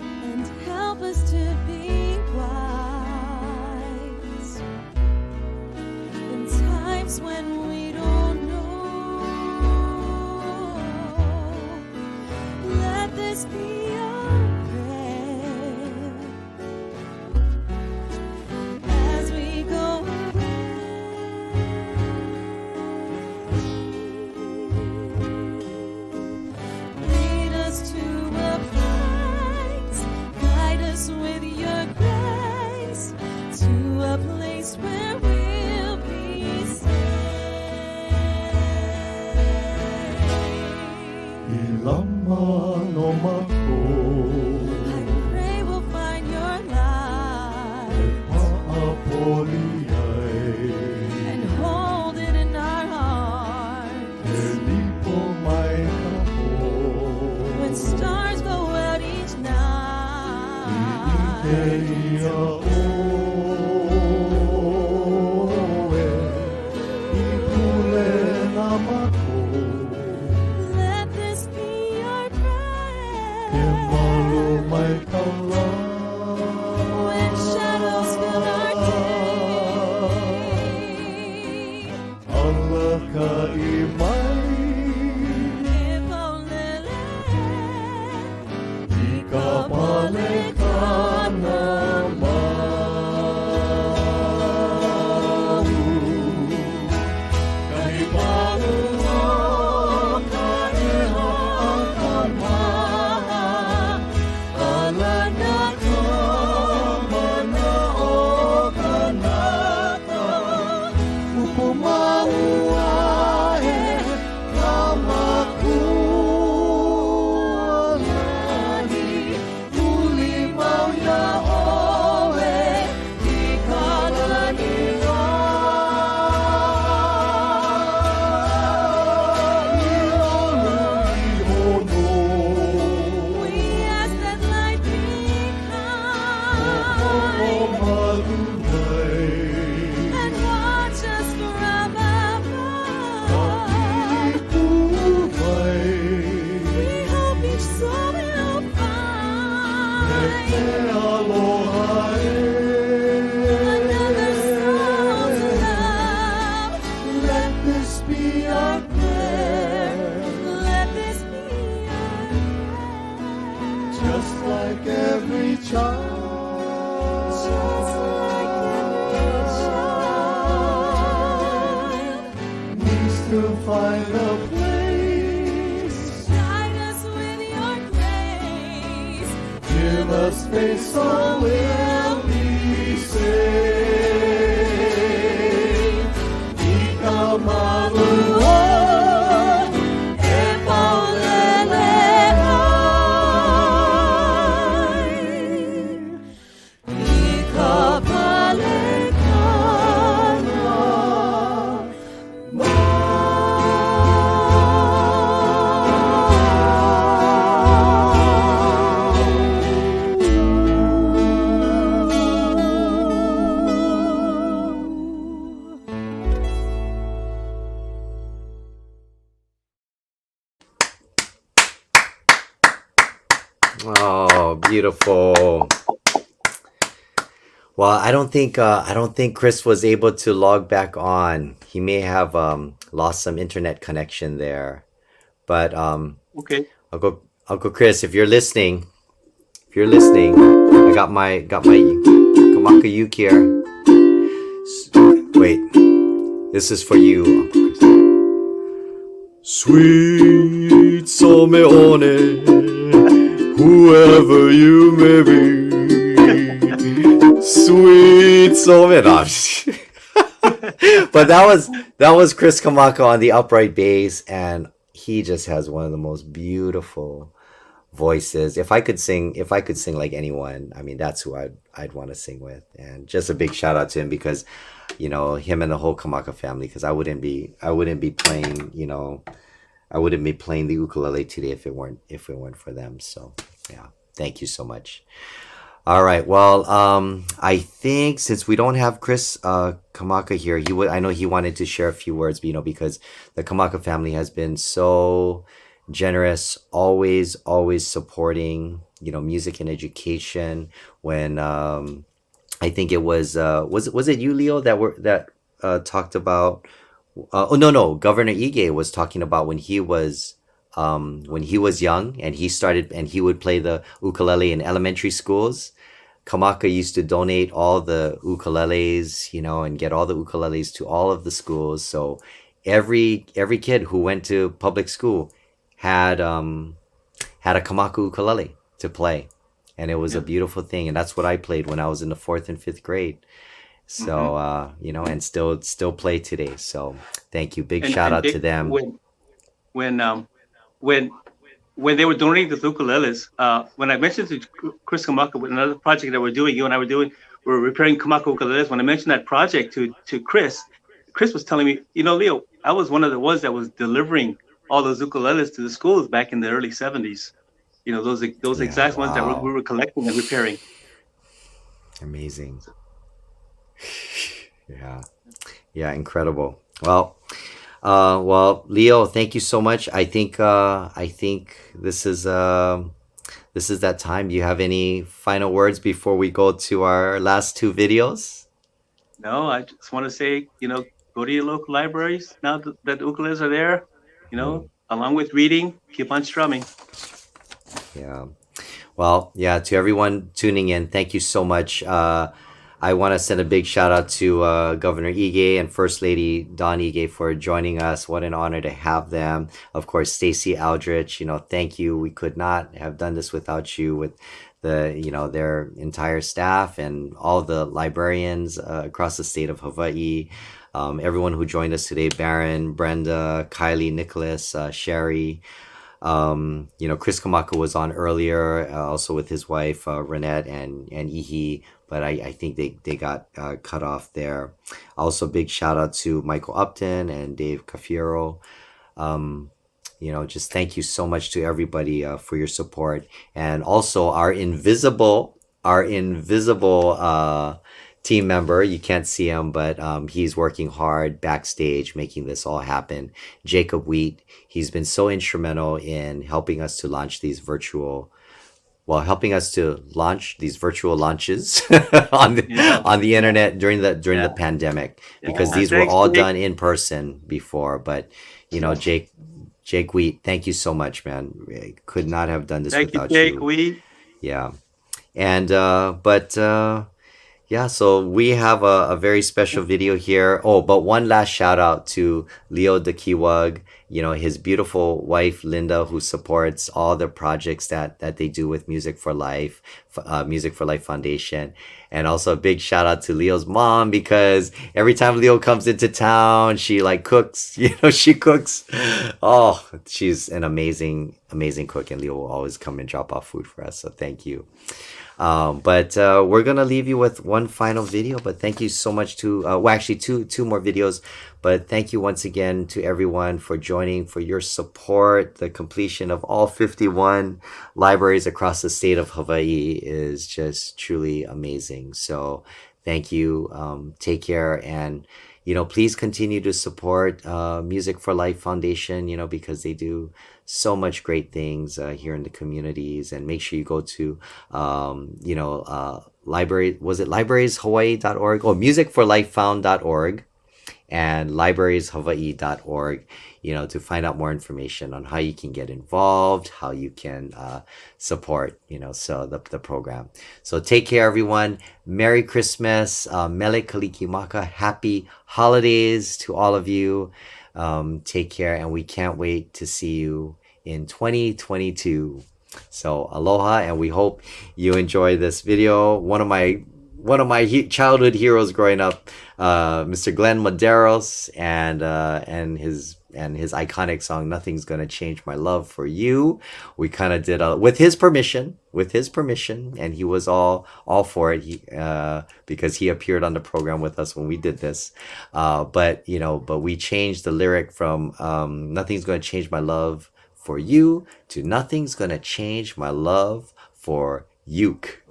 [SPEAKER 15] and help us to be wise place when we don't know. Let this be our prayer as we go away. Lead us to a place, guide us with your grace, to a place where we'll be safe.
[SPEAKER 16] Ilama no mako,
[SPEAKER 15] I pray we'll find your light
[SPEAKER 16] Paapoliai,
[SPEAKER 15] and hold it in our hearts.
[SPEAKER 16] Elipo mai kapo,
[SPEAKER 15] When stars go out each night,
[SPEAKER 16] Ia oe, Ipule na mako,
[SPEAKER 15] let this be our prayer.
[SPEAKER 16] Ke malu mai kala,
[SPEAKER 15] When shadows fill our day,
[SPEAKER 16] Allah ka imai,
[SPEAKER 15] if only
[SPEAKER 16] Ika balik ka na mau. Kahit paano kaiho ang kalma, ala na ka manao ka na ka, upumauahe kamakualani, ulimaw ya oe, ikalaniwa.
[SPEAKER 15] we ask that light be kind and watch us from above. We hope each soul will find another soul to love.
[SPEAKER 16] Let this be our prayer,
[SPEAKER 15] Let this be our
[SPEAKER 16] just like every child.
[SPEAKER 15] just like every child.
[SPEAKER 16] Needs to find a place,
[SPEAKER 15] Guide us with your grace.
[SPEAKER 16] give us faith so we'll be saved. Ika malua, e paulelehai. Ika balik ka na
[SPEAKER 1] Oh, beautiful. Well, I don't think Chris was able to log back on. He may have lost some internet connection there. But
[SPEAKER 6] Okay.
[SPEAKER 1] Uncle Chris, if you're listening, I got my Kamaka uke here. Wait, this is for you, Uncle Chris. Sweet Someone, whoever you may be. Sweet Someone. No, I'm just but that was Chris Kamaka on the upright bass, and he just has one of the most beautiful voices. If I could sing like anyone, I mean, that's who I'd want to sing with. And just a big shout out to him, because him and the whole Kamaka family, because I wouldn't be playing the ukulele today if it weren't for them. So yeah, thank you so much. All right. Well, I think since we don't have Chris Kamaka here, I know he wanted to share a few words, because the Kamaka family has been so generous, always supporting, music and education. When I think it was it you, Leo, that talked about Oh no, Governor Ige was talking about when he was young and he would play the ukulele in elementary schools. Kamaka used to donate all the ukuleles, and get all the ukuleles to all of the schools. So every kid who went to public school had had a Kamaka ukulele to play, and it was a beautiful thing. And that's what I played when I was in the fourth and fifth grade. So and still play today. So thank you, big shout out to them.
[SPEAKER 6] When when when they were donating the ukuleles, when I mentioned to Chris Kamaka with another project that we're doing, you and I were doing, we're repairing Kamaka ukuleles. When I mentioned that project to Chris, Chris was telling me, Leo, I was one of the ones that was delivering all those ukuleles to the schools back in the early 70s. Those exact ones that we were collecting and repairing.
[SPEAKER 1] Amazing. Yeah, incredible. Well, Leo, thank you so much. I think this is that time. Do you have any final words before we go to our last two videos?
[SPEAKER 6] No, I just want to say, go to your local libraries now that ukuleles are there. Along with reading, keep on strumming.
[SPEAKER 1] Yeah. Well, to everyone tuning in, thank you so much. I want to send a big shout out to Governor Ige and First Lady Dawn Ige for joining us. What an honor to have them. Of course, Stacey Aldrich, thank you. We could not have done this without you, with their entire staff and all the librarians across the state of Hawaii. Everyone who joined us today, Baron, Brenda, Kylie, Nicholas, Sherry. Chris Kamaka was on earlier, also with his wife, Renette and Ihi, but I think they got cut off there. Also, big shout out to Michael Upton and Dave Cafiero. Just thank you so much to everybody for your support. And also our invisible team member, you can't see him, but he's working hard backstage making this all happen. Jacob Wheat, he's been so instrumental in helping us to launch these virtual launches on the internet during the pandemic, because these were all done in person before. But Jake Wheat, thank you so much, man. I could not have done this without you.
[SPEAKER 6] Jake Wheat.
[SPEAKER 1] Yeah. And so we have a very special video here. Oh, but one last shout out to Leo Dekiwag, his beautiful wife, Linda, who supports all the projects that they do with Music for Life, Music for Life Foundation. And also a big shout out to Leo's mom, because every time Leo comes into town, she cooks, she cooks. Oh, she's an amazing, amazing cook, and Leo will always come and drop off food for us. So thank you. But we're gonna leave you with one final video, but thank you so much to two more videos, but thank you once again to everyone for joining, for your support. The completion of all 51 libraries across the state of Hawaii is just truly amazing. So thank you. Take care, and please continue to support Music for Life Foundation, because they do so much great things here in the communities. And make sure you go to librarieshawaii.org or musicforlifefound.org and librarieshawaii.org, to find out more information on how you can get involved, how you can support, the program. So take care, everyone. Merry Christmas. Mele Kalikimaka. Happy holidays to all of you. Take care, and we can't wait to see you in 2022. So aloha, and we hope you enjoy this video. One of my childhood heroes growing up, Mr. Glenn Medeiros, and his iconic song "Nothing's Gonna Change My Love for You." We kind of did with his permission, and he was all for it. Because he appeared on the program with us when we did this. But we changed the lyric from "Nothing's Gonna Change My Love for You" to "Nothing's Gonna Change My Love for Uke."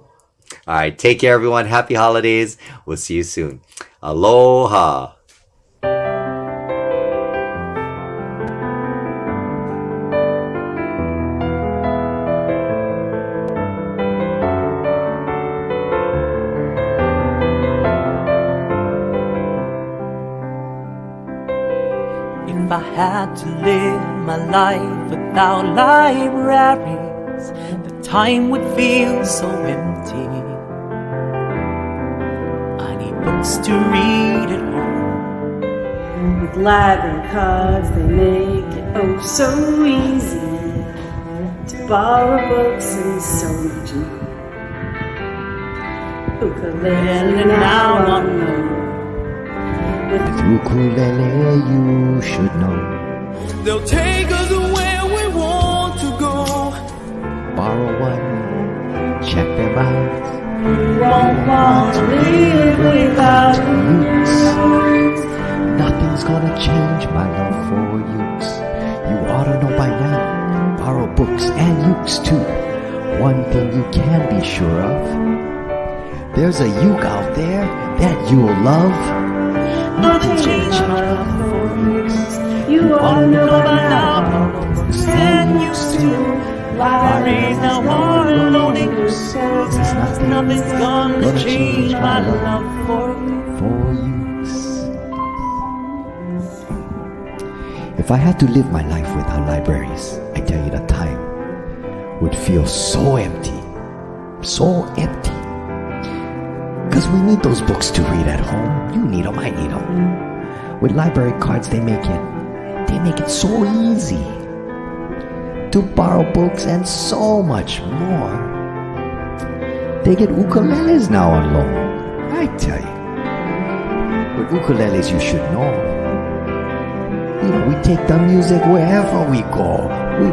[SPEAKER 1] All right, take care, everyone. Happy holidays. We'll see you soon. Aloha.
[SPEAKER 17] if I had to live my life without libraries, the time would feel so empty. I need books to read at home.
[SPEAKER 5] With library cards, they make it oh so easy to borrow books and so much more. Ukulele now unknown.
[SPEAKER 1] With ukulele you should know.
[SPEAKER 16] They'll take us where we want to go.
[SPEAKER 1] Borrow one, check them out.
[SPEAKER 5] We won't want to live without
[SPEAKER 1] ukes. Nothing's gonna change my love for ukes. You ought to know by now. Borrow books and ukes too. One thing you can be sure of, there's a uke out there that you'll love. Nothing's gonna change my love for ukes.
[SPEAKER 17] You ought to know by now. Books and ukes too. Libraries now are loaning books. Nothing's gonna change my love for
[SPEAKER 1] ukes. If I had to live my life without libraries, I tell you the time would feel so empty. So empty. Because we need those books to read at home. You need them, I need them. With library cards, they make it so easy to borrow books and so much more. They get ukuleles now on loan. I tell you. With ukuleles, you should know. You know, we take the music wherever we go. We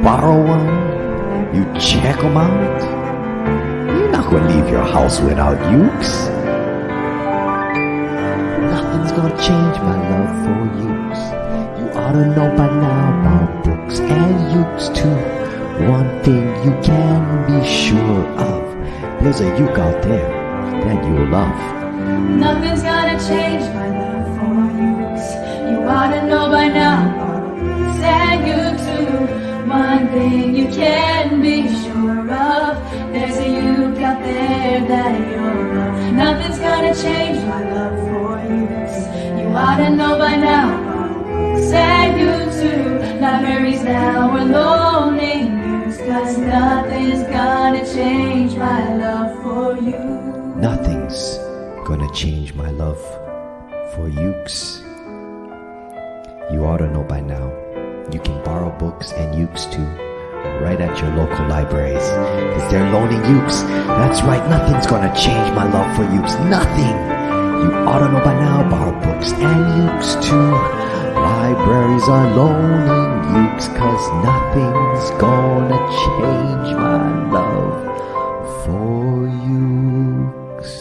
[SPEAKER 1] borrow one. You check them out. You're not going to leave your house without ukes. Nothing's going to change my love for ukes. You ought to know by now about books and ukes too. One thing you can be sure of, there's a uke out there that you'll love.
[SPEAKER 15] Nothing's gonna change my love for ukes. You ought to know by now about books and you too. One thing you can be sure of, there's a uke out there that you'll love. Nothing's gonna change my love for ukes. You ought to know by now about books and you too. Libraries now are loaning ukes, 'cause nothing's gonna change my love for you.
[SPEAKER 1] Nothing's gonna change my love for ukes. You ought to know by now. You can borrow books and ukes too, right at your local libraries, because they're loaning ukes. That's right, nothing's gonna change my love for ukes. Nothing! You ought to know by now, borrow books and ukes too. Libraries are loaning ukes, 'cause nothing's gonna change my love for ukes.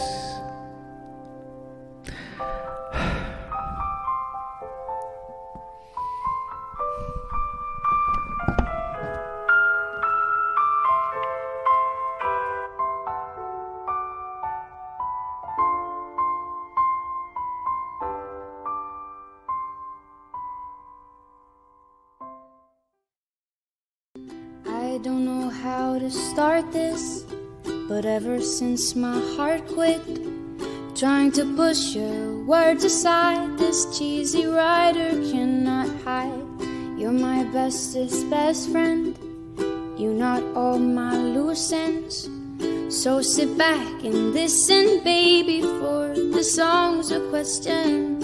[SPEAKER 18] I don't know how to start this, but ever since my heart quit trying to push your words aside, this cheesy writer cannot hide. You're my bestest best friend, you not all my loose ends. So sit back and listen, baby, for the song's a question.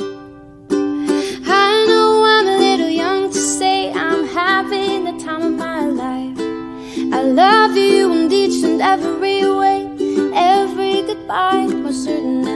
[SPEAKER 18] I know I'm a little young to say I'm having the time of my life. I love you in each and every way. Every goodbye, most certain